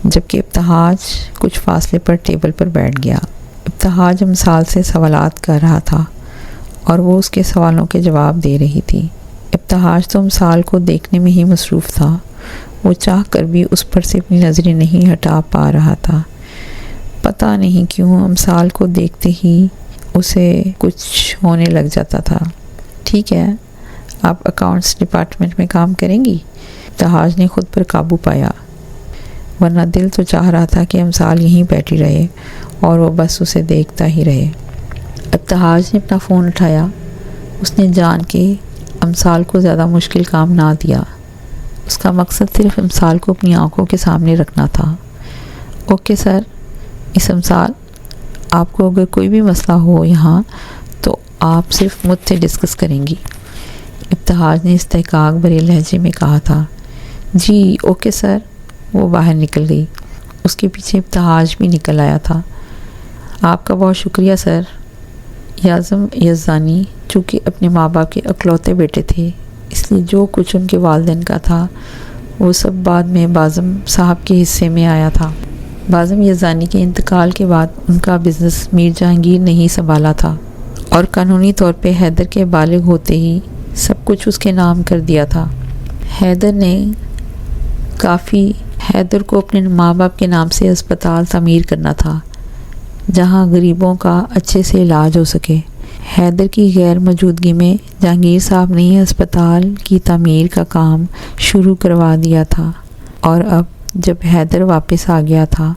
جبکہ ابتہاج کچھ فاصلے پر ٹیبل پر بیٹھ گیا۔ ابتہاج امثال سے سوالات کر رہا تھا اور وہ اس کے سوالوں کے جواب دے رہی تھی۔ ابتہاج تو امثال کو دیکھنے میں ہی مصروف تھا، وہ چاہ کر بھی اس پر سے اپنی نظریں نہیں ہٹا پا رہا تھا۔ پتہ نہیں کیوں امثال کو دیکھتے ہی اسے کچھ ہونے لگ جاتا تھا۔ ٹھیک ہے، آپ اکاؤنٹس ڈپارٹمنٹ میں کام کریں گی؟ ابتہاج نے خود پر قابو پایا، ورنہ دل تو چاہ رہا تھا کہ امثال یہیں بیٹھی رہے اور وہ بس اسے دیکھتا ہی رہے۔ ابتہاج نے اپنا فون اٹھایا۔ اس نے جان کے امثال کو زیادہ مشکل کام نہ دیا۔ اس کا مقصد صرف امثال کو اپنی آنکھوں کے سامنے رکھنا تھا۔ اوکے سر، اس امثال، آپ کو اگر کوئی بھی مسئلہ ہو یہاں تو آپ صرف مجھ سے ڈسکس کریں گی، ابتہاج نے استحقاق بھرے لہجے میں کہا تھا۔ جی اوکے سر۔ وہ باہر نکل گئی۔ اس کے پیچھے ابتہاج بھی نکل آیا تھا۔ آپ کا بہت شکریہ سر۔ اعظم یزدانی چونکہ اپنے ماں باپ کے اکلوتے بیٹے تھے، اس لیے جو کچھ ان کے والدین کا تھا وہ سب بعد میں باعظم صاحب کے حصے میں آیا تھا۔ باعظم یزدانی کے انتقال کے بعد ان کا بزنس میر جہانگیر نے ہی سنبھالا تھا، اور قانونی طور پہ حیدر کے بالغ ہوتے ہی سب کچھ اس کے نام کر دیا تھا۔ حیدر کو اپنے ماں باپ کے نام سے ہسپتال تعمیر کرنا تھا جہاں غریبوں کا اچھے سے علاج ہو سکے۔ حیدر کی غیر موجودگی میں جہانگیر صاحب نے ہسپتال کی تعمیر کا کام شروع کروا دیا تھا، اور اب جب حیدر واپس آ گیا تھا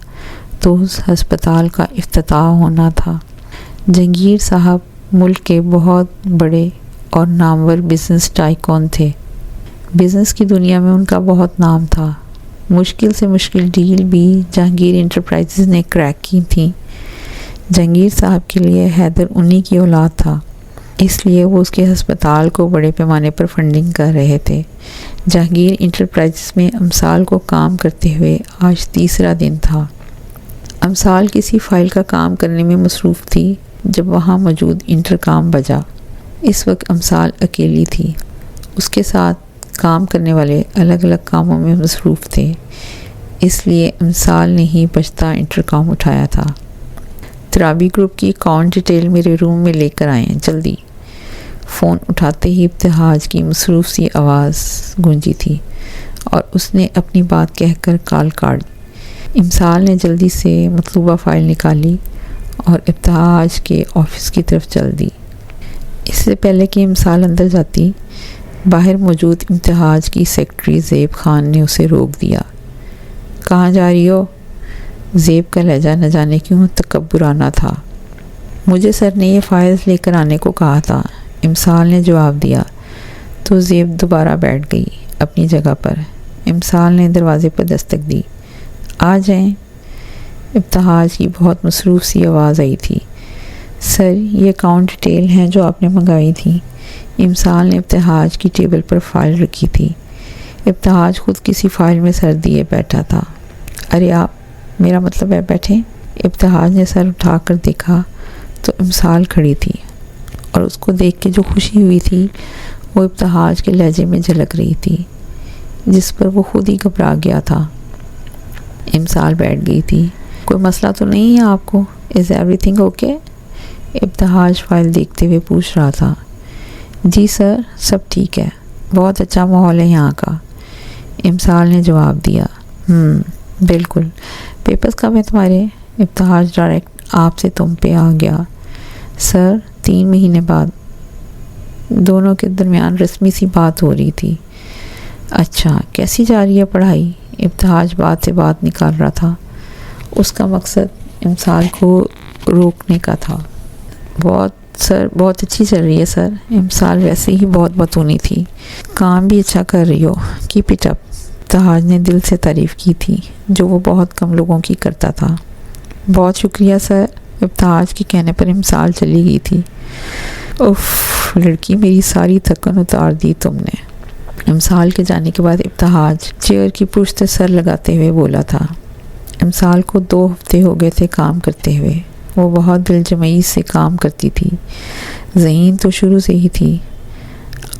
تو اس ہسپتال کا افتتاح ہونا تھا۔ جہانگیر صاحب ملک کے بہت بڑے اور نامور بزنس ٹائکون تھے۔ بزنس کی دنیا میں ان کا بہت نام تھا۔ مشکل سے مشکل ڈیل بھی جہانگیر انٹرپرائزز نے کریک کی تھیں۔ جہانگیر صاحب کے لیے حیدر انہی کی اولاد تھا، اس لیے وہ اس کے ہسپتال کو بڑے پیمانے پر فنڈنگ کر رہے تھے۔ جہانگیر انٹرپرائزز میں امثال کو کام کرتے ہوئے آج تیسرا دن تھا۔ امثال کسی فائل کا کام کرنے میں مصروف تھی جب وہاں موجود انٹرکام بجا۔ اس وقت امثال اکیلی تھی، اس کے ساتھ کام کرنے والے الگ الگ کاموں میں مصروف تھے، اس لیے امثال نے ہی بجتا انٹرکام اٹھایا تھا۔ ترابی گروپ کی اکاؤنٹ ڈیٹیل میرے روم میں لے کر آئیں جلدی۔ فون اٹھاتے ہی ابتہاج کی مصروف سی آواز گونجی تھی اور اس نے اپنی بات کہہ کر کال کاٹ دی۔ امثال نے جلدی سے مطلوبہ فائل نکالی اور ابتہاج کے آفس کی طرف چل دی۔ اس سے پہلے کہ امثال اندر جاتی، باہر موجود ابتہاج کی سیکرٹری زیب خان نے اسے روک دیا۔ کہاں جا رہی ہو؟ زیب کا لہجہ نہ جانے کیوں تکبرانہ تھا۔ مجھے سر نے یہ فائلز لے کر آنے کو کہا تھا، امثال نے جواب دیا تو زیب دوبارہ بیٹھ گئی اپنی جگہ پر۔ امثال نے دروازے پر دستک دی۔ آ جائیں۔ ابتہاج کی بہت مصروف سی آواز آئی تھی۔ سر یہ اکاؤنٹ ڈیٹیل ہیں جو آپ نے منگائی تھی۔ امثال نے ابتہاج کی ٹیبل پر فائل رکھی تھی۔ ابتہاج خود کسی فائل میں سر دیے بیٹھا تھا۔ ارے آپ، میرا مطلب ہے بیٹھیں۔ ابتہاج نے سر اٹھا کر دیکھا تو امثال کھڑی تھی، اور اس کو دیکھ کے جو خوشی ہوئی تھی وہ ابتہاج کے لہجے میں جھلک رہی تھی، جس پر وہ خود ہی گھبرا گیا تھا۔ امثال بیٹھ گئی تھی۔ کوئی مسئلہ تو نہیں ہے آپ کو؟ Is everything okay? Ibtehaj file دیکھتے ہوئے پوچھ رہا تھا۔ جی سر، سب ٹھیک ہے، بہت اچھا ماحول ہے یہاں کا، امثال نے جواب دیا۔ بالکل۔ پیپرز کب ہیں تمہارے؟ ابتہاج ڈائریکٹ آپ سے تم پہ آ گیا۔ سر 3 مہینے بعد۔ دونوں کے درمیان رسمی سی بات ہو رہی تھی۔ اچھا، کیسی جا رہی ہے پڑھائی؟ ابتہاج بات سے بات نکال رہا تھا۔ اس کا مقصد امثال کو روکنے کا تھا۔ بہت اچھی چل رہی ہے سر۔ امثال ویسے ہی بہت بتونی تھی۔ کام بھی اچھا کر رہی ہو، کیپ اٹ اپ۔ ابتہاج نے دل سے تعریف کی تھی جو وہ بہت کم لوگوں کی کرتا تھا۔ بہت شکریہ سر۔ ابتہاج کے کہنے پر امثال چلی گئی تھی۔ اف لڑکی، میری ساری تھکن اتار دی تم نے۔ امثال کے جانے کے بعد ابتہاج چیئر کی پشت سر لگاتے ہوئے بولا تھا۔ امثال کو 2 ہفتے ہو گئے تھے کام کرتے ہوئے۔ وہ بہت دل جمعی سے کام کرتی تھی، ذہین تو شروع سے ہی تھی۔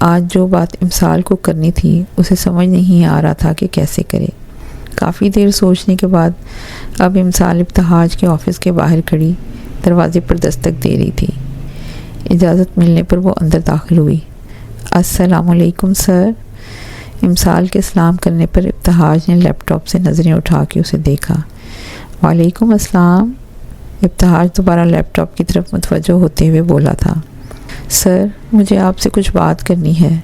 آج جو بات امثال کو کرنی تھی اسے سمجھ نہیں آ رہا تھا کہ کیسے کرے۔ کافی دیر سوچنے کے بعد اب امثال ابتہاج کے آفس کے باہر کھڑی دروازے پر دستک دے رہی تھی۔ اجازت ملنے پر وہ اندر داخل ہوئی۔ السلام علیکم سر۔ امثال کے سلام کرنے پر ابتہاج نے لیپ ٹاپ سے نظریں اٹھا کے اسے دیکھا۔ وعلیکم السلام۔ ابتہاج دوبارہ لیپ ٹاپ کی طرف متوجہ ہوتے ہوئے بولا تھا۔ سر مجھے آپ سے کچھ بات کرنی ہے۔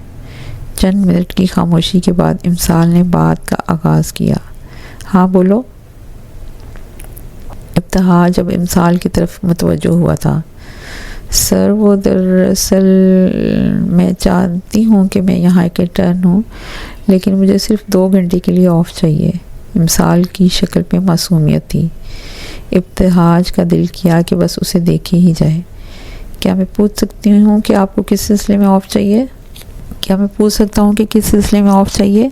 چند منٹ کی خاموشی کے بعد امثال نے بات کا آغاز کیا۔ ہاں بولو۔ ابتہاج اب امثال کی طرف متوجہ ہوا تھا۔ سر وہ دراصل میں چاہتی ہوں کہ میں یہاں ایک انٹرن ہوں، لیکن مجھے صرف 2 گھنٹے کے لیے آف چاہیے۔ امثال کی شکل پہ معصومیت تھی۔ ابتہاج کا دل کیا کہ بس اسے دیکھے ہی جائے۔ کیا میں پوچھ سکتی ہوں کہ آپ کو کس سلسلے میں آف چاہیے؟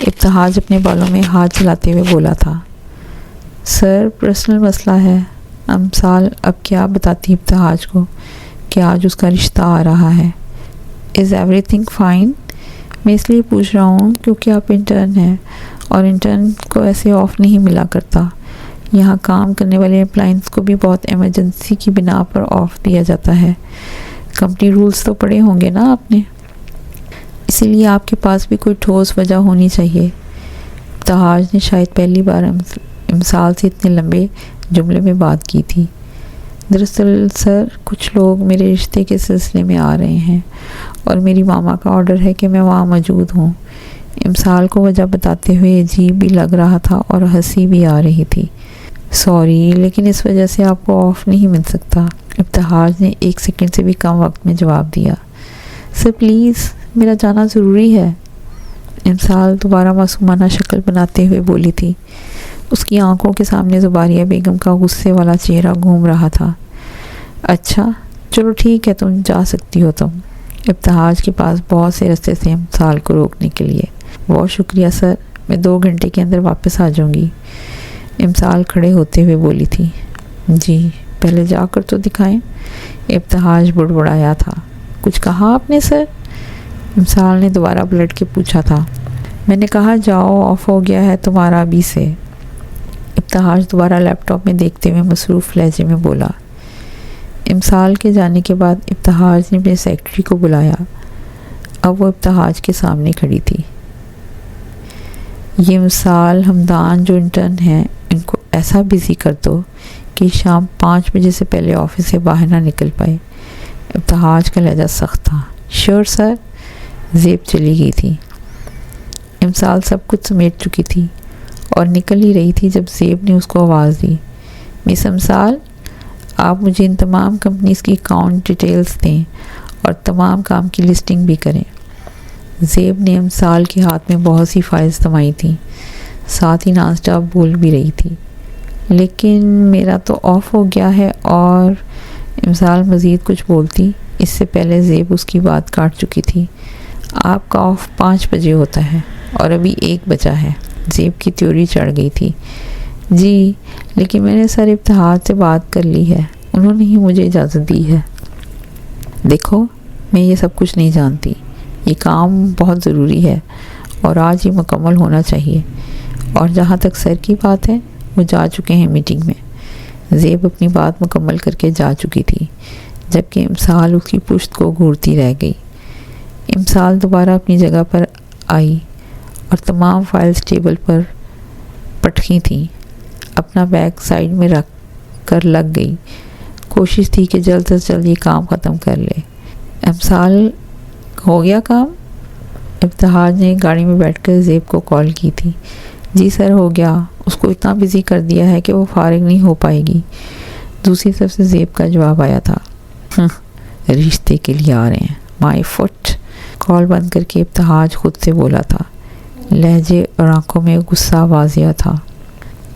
ابتہاج اپنے بالوں میں ہاتھ چلاتے ہوئے بولا تھا۔ سر پرسنل مسئلہ ہے. امثال اب کیا بتاتی ابتہاج کو کہ آج اس کا رشتہ آ رہا ہے. Is everything fine? میں اس لیے پوچھ رہا ہوں کیونکہ آپ انٹرن ہیں اور انٹرن کو ایسے آف نہیں ملا کرتا. یہاں کام کرنے والے امپلائنس کو بھی بہت ایمرجنسی کی بنا پر آف دیا جاتا ہے. کمپنی رولز تو پڑھے ہوں گے نا آپ نے, اسی لیے آپ کے پاس بھی کوئی ٹھوس وجہ ہونی چاہیے. ابتہاج نے شاید پہلی بار امثال سے اتنے لمبے جملے میں بات کی تھی. دراصل سر کچھ لوگ میرے رشتے کے سلسلے میں آ رہے ہیں اور میری ماما کا آرڈر ہے کہ میں وہاں موجود ہوں. امثال کو وجہ بتاتے ہوئے عجیب بھی لگ رہا تھا اور ہنسی بھی آ رہی تھی. سوری لیکن اس وجہ سے آپ کو آف نہیں مل سکتا. ابتہاج نے 1 سیکنڈ سے بھی کم وقت میں جواب دیا. سر پلیز میرا جانا ضروری ہے. امثال دوبارہ معصومانہ شکل بناتے ہوئے بولی تھی. اس کی آنکھوں کے سامنے زباریہ بیگم کا غصے والا چہرہ گھوم رہا تھا. اچھا چلو ٹھیک ہے, تم جا سکتی ہو. تم ابتہاج کے پاس بہت سے رستے تھے امثال کو روکنے کے لیے. بہت شکریہ سر, میں 2 گھنٹے کے اندر واپس آ جاؤں گی. امثال کھڑے ہوتے ہوئے بولی تھی. جی پہلے جا کر تو دکھائیں. ابتہاج بڑبڑایا تھا. کچھ کہا آپ نے سر؟ امثال نے دوبارہ پلٹ کے پوچھا تھا. میں نے کہا جاؤ, آف ہو گیا ہے تمہارا ابھی سے. ابتہاج دوبارہ لیپ ٹاپ میں دیکھتے ہوئے مصروف لہجے میں بولا. امثال کے جانے کے بعد ابتہاج نے اپنے سیکرٹری کو بلایا. اب وہ ابتہاج کے سامنے کھڑی تھی. یہ امثال ہمدان جو انٹرن ہیں ان کو ایسا بزی کر دو کہ شام 5 بجے سے پہلے آفس سے باہر نہ نکل پائے. ابتہاج کا لہجہ سخت تھا. شیور سر. زیب چلی گئی تھی. امثال سب کچھ سمیٹ چکی تھی اور نکل ہی رہی تھی جب زیب نے اس کو آواز دی. مس امثال آپ مجھے ان تمام کمپنیز کی اکاؤنٹ ڈیٹیلز دیں اور تمام کام کی لسٹنگ بھی کریں. زیب نے امثال کے ہاتھ میں بہت سی فائلز تھمائی تھیں, ساتھ ہی نان اسٹاپ بول بھی رہی تھی. لیکن میرا تو آف ہو گیا ہے. اور امثال مزید کچھ بولتی اس سے پہلے زیب اس کی بات کاٹ چکی تھی. آپ کا آف 5 بجے ہوتا ہے اور ابھی 1 بجا ہے. زیب کی تیوری چڑھ گئی تھی. جی لیکن میں نے سر ابتہاج سے بات کر لی ہے, انہوں نے ہی مجھے اجازت دی ہے. دیکھو میں یہ سب کچھ نہیں جانتی, یہ کام بہت ضروری ہے اور آج ہی مکمل ہونا چاہیے. اور جہاں تک سر کی بات ہے وہ جا چکے ہیں میٹنگ میں. زیب اپنی بات مکمل کر کے جا چکی تھی جبکہ امثال اس کی پشت کو گھورتی رہ گئی. امثال دوبارہ اپنی جگہ پر آئی اور تمام فائلز ٹیبل پر پٹکی تھیں. اپنا بیگ سائیڈ میں رکھ کر لگ گئی. کوشش تھی کہ جلد از جلد یہ کام ختم کر لے. امثال ہو گیا کام؟ ابتہاج نے گاڑی میں بیٹھ کر زیب کو کال کی تھی. جی سر ہو گیا, اس کو اتنا بزی کر دیا ہے کہ وہ فارغ نہیں ہو پائے گی. دوسری طرف سے زیب کا جواب آیا تھا. رشتے کے لیے آ رہے ہیں مائی فٹ. کال بند کر کے ابتہاج خود سے بولا تھا. لہجے اور آنکھوں میں غصہ واضح تھا.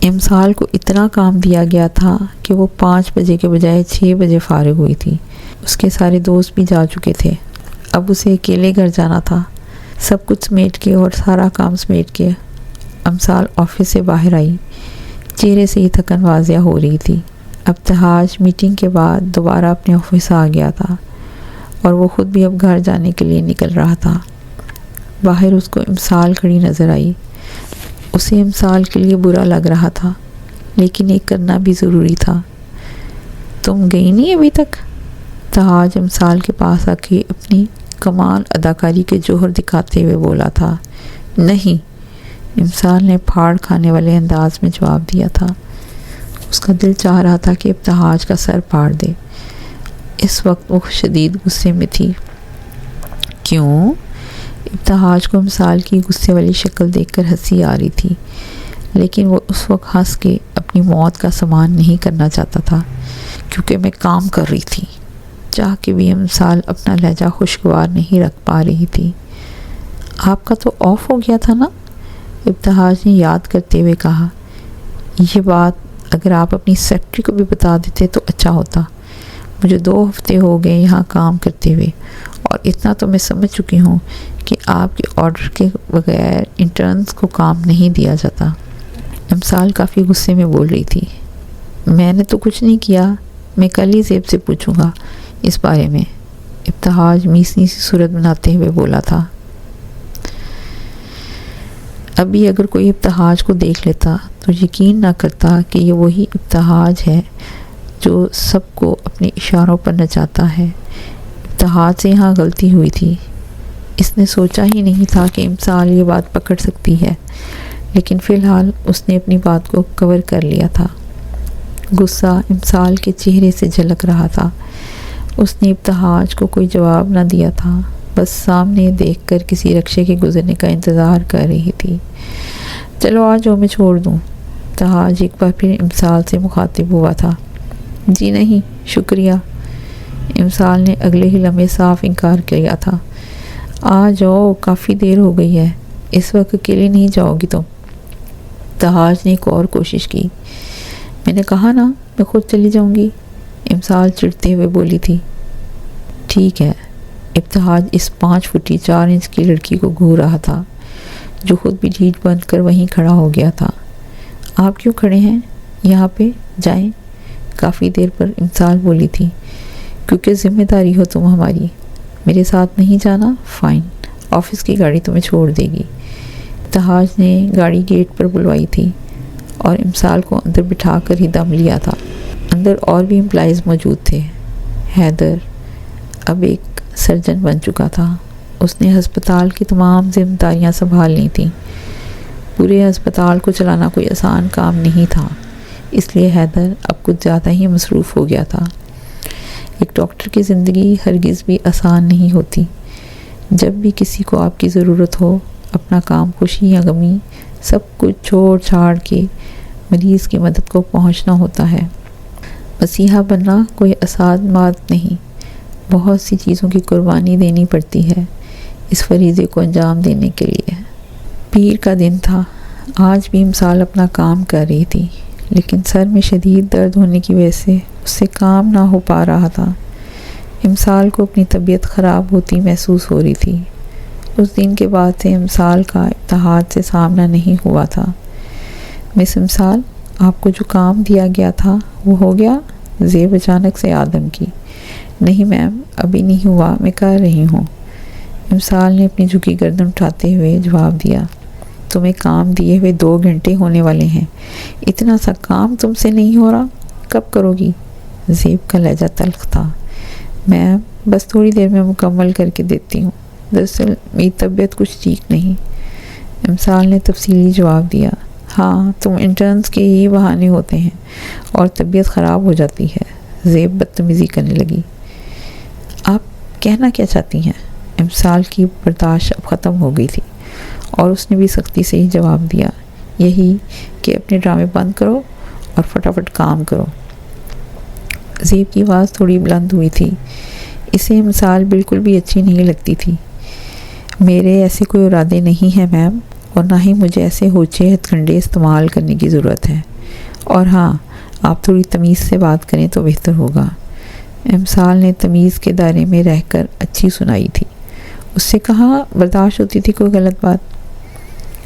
امثال کو اتنا کام دیا گیا تھا کہ وہ 5 بجے کے بجائے 6 بجے فارغ ہوئی تھی. اس کے سارے دوست بھی جا چکے تھے. اب اسے اکیلے گھر جانا تھا. سب کچھ سمیٹ کے اور سارا کام سمیٹ کے امثال آفس سے باہر آئی. چہرے سے ہی تھکن واضح ہو رہی تھی. ابتہاج میٹنگ کے بعد دوبارہ اپنے آفس آ گیا تھا اور وہ خود بھی اب گھر جانے کے لیے نکل رہا تھا. باہر اس کو امثال کھڑی نظر آئی. اسے امثال کے لیے برا لگ رہا تھا لیکن ایک کرنا بھی ضروری تھا. تم گئی نہیں ابھی تک؟ ابتہاج امثال کے پاس آ کے اپنی کمال اداکاری کے جوہر دکھاتے ہوئے بولا تھا. نہیں, امثال نے پھاڑ کھانے والے انداز میں جواب دیا تھا. اس کا دل چاہ رہا تھا کہ ابتہاج کا سر پھاڑ دے. اس وقت وہ شدید غصے میں تھی. کیوں؟ ابتہاج کو امثال کی غصے والی شکل دیکھ کر ہنسی آ رہی تھی لیکن وہ اس وقت ہنس کے اپنی موت کا سامان نہیں کرنا چاہتا تھا کیونکہ میں کام کر رہی تھی. چاہ کے بھی امثال اپنا لہجہ خوشگوار نہیں رکھ پا رہی تھی. آپ کا تو آف ہو گیا تھا نا؟ ابتہاج نے یاد کرتے ہوئے کہا. یہ بات اگر آپ اپنی سیکرٹری کو بھی بتا دیتے تو اچھا ہوتا. مجھے 2 ہفتے ہو گئے یہاں کام کرتے ہوئے اور اتنا تو میں سمجھ چکی ہوں کہ آپ کے آرڈر کے بغیر انٹرنز کو کام نہیں دیا جاتا. امسال کافی غصے میں بول رہی تھی۔ میں نے تو کچھ نہیں کیا، میں کل ہی زیب سے پوچھوں گا اس بارے میں، ابتہاج میسنی سی صورت بناتے ہوئے بولا تھا۔ ابھی اگر کوئی ابتہاج کو دیکھ لیتا تو یقین نہ کرتا کہ یہ وہی ابتہاج ہے جو سب کو اپنے اشاروں پر نچاتا ہے۔ ابتہاج سے یہاں غلطی ہوئی تھی۔ اس نے سوچا ہی نہیں تھا کہ امسال یہ بات پکڑ سکتی ہے، لیکن فی الحال اس نے اپنی بات کو کور کر لیا تھا۔ غصہ امسال کے چہرے سے جھلک رہا تھا۔ اس نے ابتہاج کو کوئی جواب نہ دیا تھا، بس سامنے دیکھ کر کسی رکشے کے گزرنے کا انتظار کر رہی تھی۔ چلو آ جاؤ، میں چھوڑ دوں۔ ابتہاج ایک بار پھر امسال سے مخاطب ہوا تھا۔ جی نہیں شکریہ، امسال نے اگلے ہی لمحے صاف انکار کیا تھا۔ آ جاؤ، کافی دیر ہو گئی ہے، اس وقت اکیلے نہیں جاؤ گی تم۔ ابتہاج نے ایک اور کوشش کی۔ میں نے کہا نا میں خود چلی جاؤں گی، امسال چڑھتے ہوئے بولی تھی۔ ٹھیک ہے۔ ابتہاج اس 5 فٹ 4 انچ کی لڑکی کو گھور رہا تھا جو خود بھی ڈھیٹ بن کر وہیں کھڑا ہو گیا تھا۔ آپ کیوں کھڑے ہیں یہاں پہ؟ جائیں۔ کافی دیر پر امسال بولی تھی۔ کیونکہ ذمہ داری ہو تم ہماری، میرے ساتھ نہیں جانا؟ فائن، آفس کی گاڑی تمہیں چھوڑ دے گی۔ ابتہاج نے گاڑی گیٹ پر بلوائی تھی اور امسال کو اندر بٹھا کر ہی دم لیا تھا۔ اندر اور بھی امپلائیز موجود تھے۔ حیدر اب ایک سرجن بن چکا تھا۔ اس نے ہسپتال کی تمام ذمہ داریاں سنبھال لی تھیں۔ پورے ہسپتال کو چلانا کوئی آسان کام نہیں تھا، اس لیے حیدر اب کچھ زیادہ ہی مصروف ہو گیا تھا۔ ایک ڈاکٹر کی زندگی ہرگز بھی آسان نہیں ہوتی۔ جب بھی کسی کو آپ کی ضرورت ہو، اپنا کام خوشی یا غمی سب کچھ چھوڑ چھاڑ کے مریض کی مدد کو پہنچنا ہوتا ہے۔ مسیحا بننا کوئی آسان بات نہیں، بہت سی چیزوں کی قربانی دینی پڑتی ہے اس فریضے کو انجام دینے کے لیے۔ پیر کا دن تھا۔ آج بھی امسال اپنا کام کر رہی تھی، لیکن سر میں شدید درد ہونے کی وجہ سے اس سے کام نہ ہو پا رہا تھا۔ امسال کو اپنی طبیعت خراب ہوتی محسوس ہو رہی تھی۔ اس دن کے بعد سے امسال کا ابتہاج سے سامنا نہیں ہوا تھا۔ مس امسال، آپ کو جو کام دیا گیا تھا وہ ہو گیا؟ زیب اچانک سے آدم کی۔ نہیں میم، ابھی نہیں ہوا، میں کر رہی ہوں۔ امسال نے اپنی جھکی گردن اٹھاتے ہوئے جواب دیا۔ تمہیں کام دیے ہوئے 2 گھنٹے ہونے والے ہیں، اتنا سا کام تم سے نہیں ہو رہا، کب کرو گی؟ زیب کا لہجہ تلخ تھا۔ میم بس تھوڑی دیر میں مکمل کر کے دیتی ہوں، دراصل میری طبیعت کچھ ٹھیک نہیں۔ امسال نے تفصیلی جواب دیا۔ ہاں، تم انٹرنز کے ہی بہانے ہوتے ہیں اور طبیعت خراب ہو جاتی ہے۔ زیب بدتمیزی کرنے لگی۔ آپ کہنا کیا چاہتی ہیں؟ امسال کی برداشت اب ختم ہو گئی تھی اور اس نے بھی سختی سے ہی جواب دیا۔ یہی کہ اپنے ڈرامے بند کرو اور فٹافٹ کام کرو۔ زیب کی آواز تھوڑی بلند ہوئی تھی۔ اسے امسال بالکل بھی اچھی نہیں لگتی تھی۔ میرے ایسے کوئی ارادے نہیں ہیں میم، اور نہ ہی مجھے ایسے ہوچے ہتھ کنڈے استعمال کرنے کی ضرورت ہے۔ اور ہاں، آپ تھوڑی تمیز سے بات کریں تو بہتر ہوگا۔ امسال نے تمیز کے دائرے میں رہ کر اچھی سنائی تھی۔ اس سے کہا برداشت ہوتی تھی کوئی غلط بات؟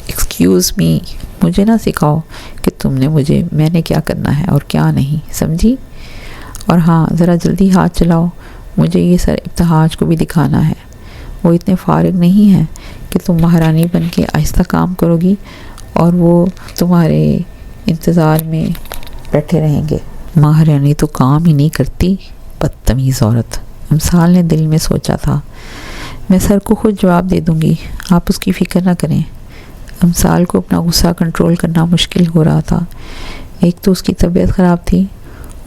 ایکسکیوز می، مجھے نہ سکھاؤ کہ تم نے مجھے میں نے کیا کرنا ہے اور کیا نہیں، سمجھی؟ اور ہاں، ذرا جلدی ہاتھ چلاؤ، مجھے یہ سر ابتہاج کو بھی دکھانا ہے۔ وہ اتنے فارغ نہیں ہیں کہ تم مہارانی بن کے آہستہ کام کرو گی اور وہ تمہارے انتظار میں بیٹھے رہیں گے۔ مہارانی تو کام ہی نہیں کرتی، بدتمیز عورت، امسال نے دل میں سوچا تھا۔ میں سر کو خود جواب دے دوں گی، آپ اس کی فکر نہ کریں۔ امسال کو اپنا غصہ کنٹرول کرنا مشکل ہو رہا تھا۔ ایک تو اس کی طبیعت خراب تھی،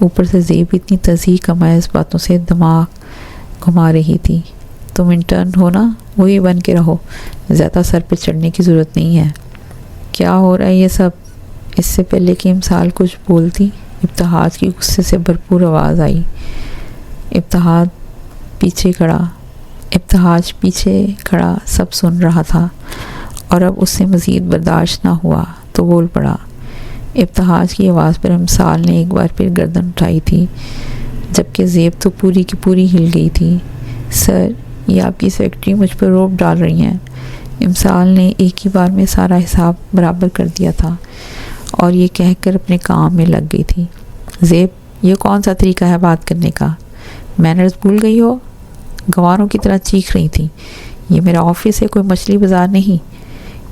اوپر سے زیب اتنی تزیح کمائز باتوں سے دماغ گھما رہی تھی۔ تم انٹرن ہو نا، وہی بن کے رہو، زیادہ سر پہ چڑھنے کی ضرورت نہیں ہے۔ کیا ہو رہا ہے یہ سب؟ اس سے پہلے کہ امسال کچھ بولتی، ابتہاج کی غصے سے بھرپور آواز آئی۔ ابتہاج پیچھے کھڑا سب سن رہا تھا اور اب اس سے مزید برداشت نہ ہوا تو بول پڑا۔ ابتہاج کی آواز پر امسال نے ایک بار پھر گردن اٹھائی تھی، جبکہ زیب تو پوری کی پوری ہل گئی تھی۔ سر، یہ آپ کی سیکرٹری مجھ پر روب ڈال رہی ہیں۔ امسال نے ایک ہی بار میں سارا حساب برابر کر دیا تھا اور یہ کہہ کر اپنے کام میں لگ گئی تھی۔ زیب، یہ کون سا طریقہ ہے بات کرنے کا؟ مینرز بھول گئی ہو؟ گواروں کی طرح چیخ رہی تھی۔ یہ میرا آفس ہے، کوئی مچھلی بازار نہیں۔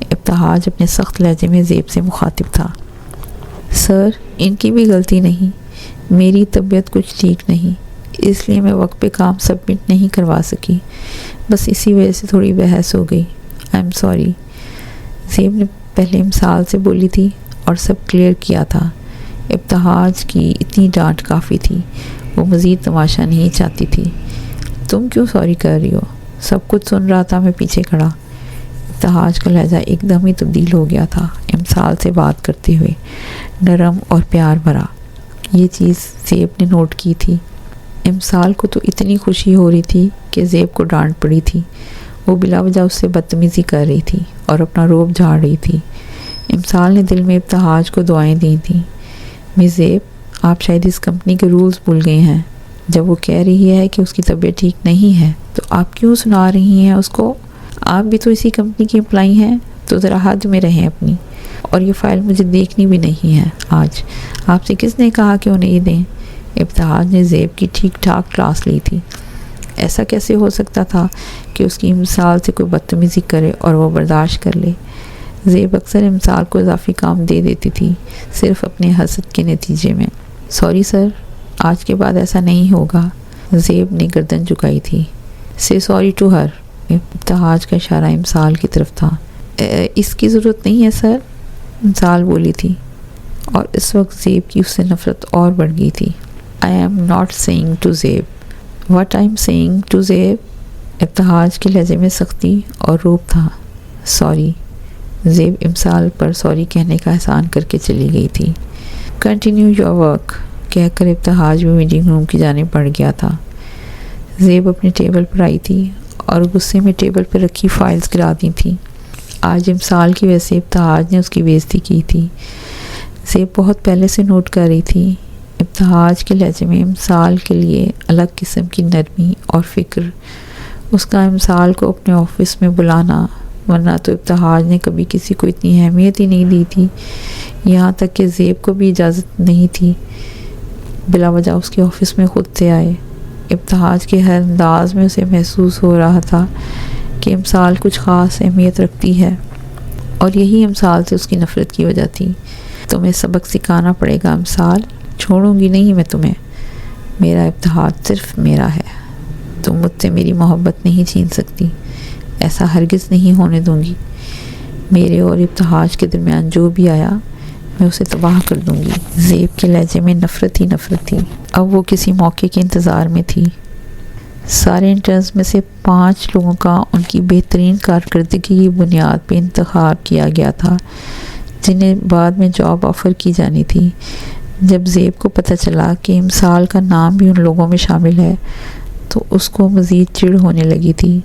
ابتہاج اپنے سخت لہجے میں زیب سے مخاطب تھا۔ سر، ان کی بھی غلطی نہیں، میری طبیعت کچھ ٹھیک نہیں، اس لیے میں وقت پہ کام سبمٹ نہیں کروا سکی، بس اسی وجہ سے تھوڑی بحث ہو گئی۔ I am sorry. زیب نے پہلے امسال سے بولی تھی اور سب کلیئر کیا تھا۔ ابتہاج کی اتنی ڈانٹ کافی تھی، وہ مزید تماشا نہیں چاہتی تھی۔ تم کیوں سوری کر رہی ہو؟ سب کچھ سن رہا تھا میں پیچھے کھڑا۔ ابتہاج کا لہجہ ایک دم ہی تبدیل ہو گیا تھا، امسال سے بات کرتے ہوئے نرم اور پیار بھرا۔ یہ چیز زیب نے نوٹ کی تھی۔ امسال کو تو اتنی خوشی ہو رہی تھی کہ زیب کو ڈانٹ پڑی تھی۔ وہ بلا وجہ اس سے بدتمیزی کر رہی تھی اور اپنا روب جھاڑ رہی تھی۔ امسال نے دل میں ابتہاج کو دعائیں دی تھیں۔ مس زیب، آپ شاید اس کمپنی کے رولز بھول گئے ہیں۔ جب وہ کہہ رہی ہے کہ اس کی طبیعت ٹھیک نہیں ہے تو آپ کیوں سنا رہی ہیں اس کو؟ آپ بھی تو اسی کمپنی کی امپلائی ہیں، تو ذرا حد میں رہیں اپنی۔ اور یہ فائل مجھے دیکھنی بھی نہیں ہے آج۔ آپ سے کس نے کہا کہ انہیں یہ دیں؟ ابتہاج نے زیب کی ٹھیک ٹھاک کلاس لی تھی۔ ایسا کیسے ہو سکتا تھا کہ اس کی امسال سے کوئی بدتمیزی کرے اور وہ برداشت کر لے؟ زیب اکثر امسال کو اضافی کام دے دیتی تھی، صرف اپنے حسد کے نتیجے میں۔ سوری سر، آج کے بعد ایسا نہیں ہوگا۔ زیب نے گردن جھکائی تھی۔ سے سوری ٹو ہر۔ ابتہاج کا اشارہ امسال کی طرف تھا۔ اس کی ضرورت نہیں ہے سر، امسال بولی تھی، اور اس وقت زیب کی اس سے نفرت اور بڑھ گئی تھی۔ I am not saying to زیب what I'm saying to زیب۔ ابتہاج کے لہجے میں سختی اور روب تھا۔ سوری۔ زیب امسال پر سوری کہنے کا احسان کر کے چلی گئی تھی۔ کنٹینیو یور ورک کہہ کر ابتہاج بھی میٹنگ روم کی جانب بڑھ گیا تھا۔ زیب اپنی ٹیبل پر آئی تھی اور غصے میں ٹیبل پر رکھی فائلز گرا دی تھی۔ آج امسال کی وجہ سے ابتہاج نے اس کی بےعزتی کی تھی۔ زیب بہت پہلے سے نوٹ کر رہی تھی، ابتہاج کے لہجے میں امسال کے لیے الگ قسم کی نرمی اور فکر۔ اس کا امسال کو اپنے آفس میں بلانا، ورنہ تو ابتہاج نے کبھی کسی کو اتنی اہمیت ہی نہیں دی تھی، یہاں تک کہ زیب کو بھی اجازت نہیں تھی بلا وجہ اس کے آفس میں خود سے آئے۔ ابتہاج کے ہر انداز میں اسے محسوس ہو رہا تھا کہ امسال کچھ خاص اہمیت رکھتی ہے، اور یہی امسال سے اس کی نفرت کی وجہ تھی۔ تمہیں سبق سکھانا پڑے گا امسال، چھوڑوں گی نہیں میں تمہیں۔ میرا ابتہاج صرف میرا ہے، تم مجھ سے میری محبت نہیں چھین سکتی، ایسا ہرگز نہیں ہونے دوں گی۔ میرے اور ابتہاج کے درمیان جو بھی آیا میں اسے تباہ کر دوں گی۔ زیب کے لہجے میں نفرت ہی نفرت تھی۔ اب وہ کسی موقع کے انتظار میں تھی۔ سارے انٹرنز میں سے 5 لوگوں کا ان کی بہترین کارکردگی کی بنیاد پہ انتخاب کیا گیا تھا، جنہیں بعد میں جاب آفر کی جانی تھی۔ جب زیب کو پتہ چلا کہ امسال کا نام بھی ان لوگوں میں شامل ہے تو اس کو مزید چڑ ہونے لگی تھی۔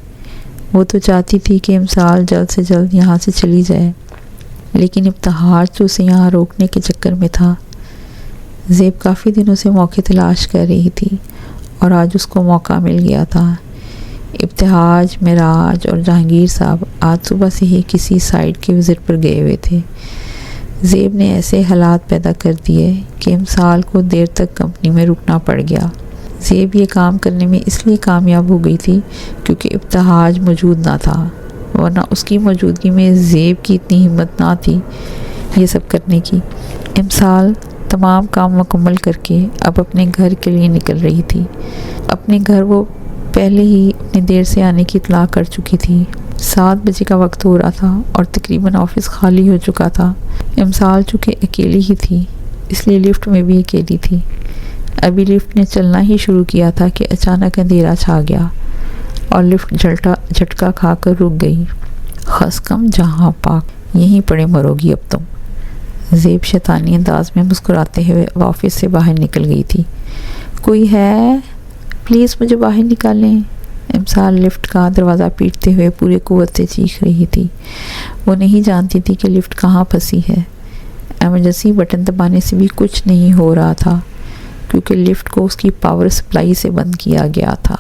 وہ تو چاہتی تھی کہ امسال جلد سے جلد یہاں سے چلی جائے، لیکن ابتہاج تو اسے یہاں روکنے کے چکر میں تھا۔ زیب کافی دنوں سے موقع تلاش کر رہی تھی اور آج اس کو موقع مل گیا تھا۔ ابتہاج، معراج اور جہانگیر صاحب آج صبح سے ہی کسی سائٹ کے وزٹ پر گئے ہوئے تھے۔ زیب نے ایسے حالات پیدا کر دیے کہ امسال کو دیر تک کمپنی میں رکنا پڑ گیا۔ زیب یہ کام کرنے میں اس لیے کامیاب ہو گئی تھی کیونکہ ابتہاج موجود نہ تھا، ورنہ اس کی موجودگی میں زیب کی اتنی ہمت نہ تھی یہ سب کرنے کی۔ امسال تمام کام مکمل کر کے اب اپنے گھر کے لیے نکل رہی تھی۔ اپنے گھر وہ پہلے ہی اپنے دیر سے آنے کی اطلاع کر چکی تھی۔ 7 بجے کا وقت ہو رہا تھا اور تقریباً آفس خالی ہو چکا تھا۔ امسال چونکہ اکیلی ہی تھی اس لیے لفٹ میں بھی اکیلی تھی۔ ابھی لفٹ نے چلنا ہی شروع کیا تھا کہ اچانک اندھیرا چھا گیا اور لفٹ جھٹکا کھا کر رک گئی۔ خس کم جہاں پاک، یہیں پڑے مرو گی اب تم۔ زیب شیطانی انداز میں مسکراتے ہوئے آفس سے باہر نکل گئی تھی۔ کوئی ہے؟ پلیز مجھے باہر نکالیں۔ امسال لفٹ کا دروازہ پیٹتے ہوئے پورے قوت سے چیخ رہی تھی۔ وہ نہیں جانتی تھی کہ لفٹ کہاں پھنسی ہے۔ ایمرجنسی بٹن دبانے سے بھی کچھ نہیں ہو رہا تھا کیونکہ لفٹ کو اس کی پاور سپلائی سے بند کیا گیا تھا۔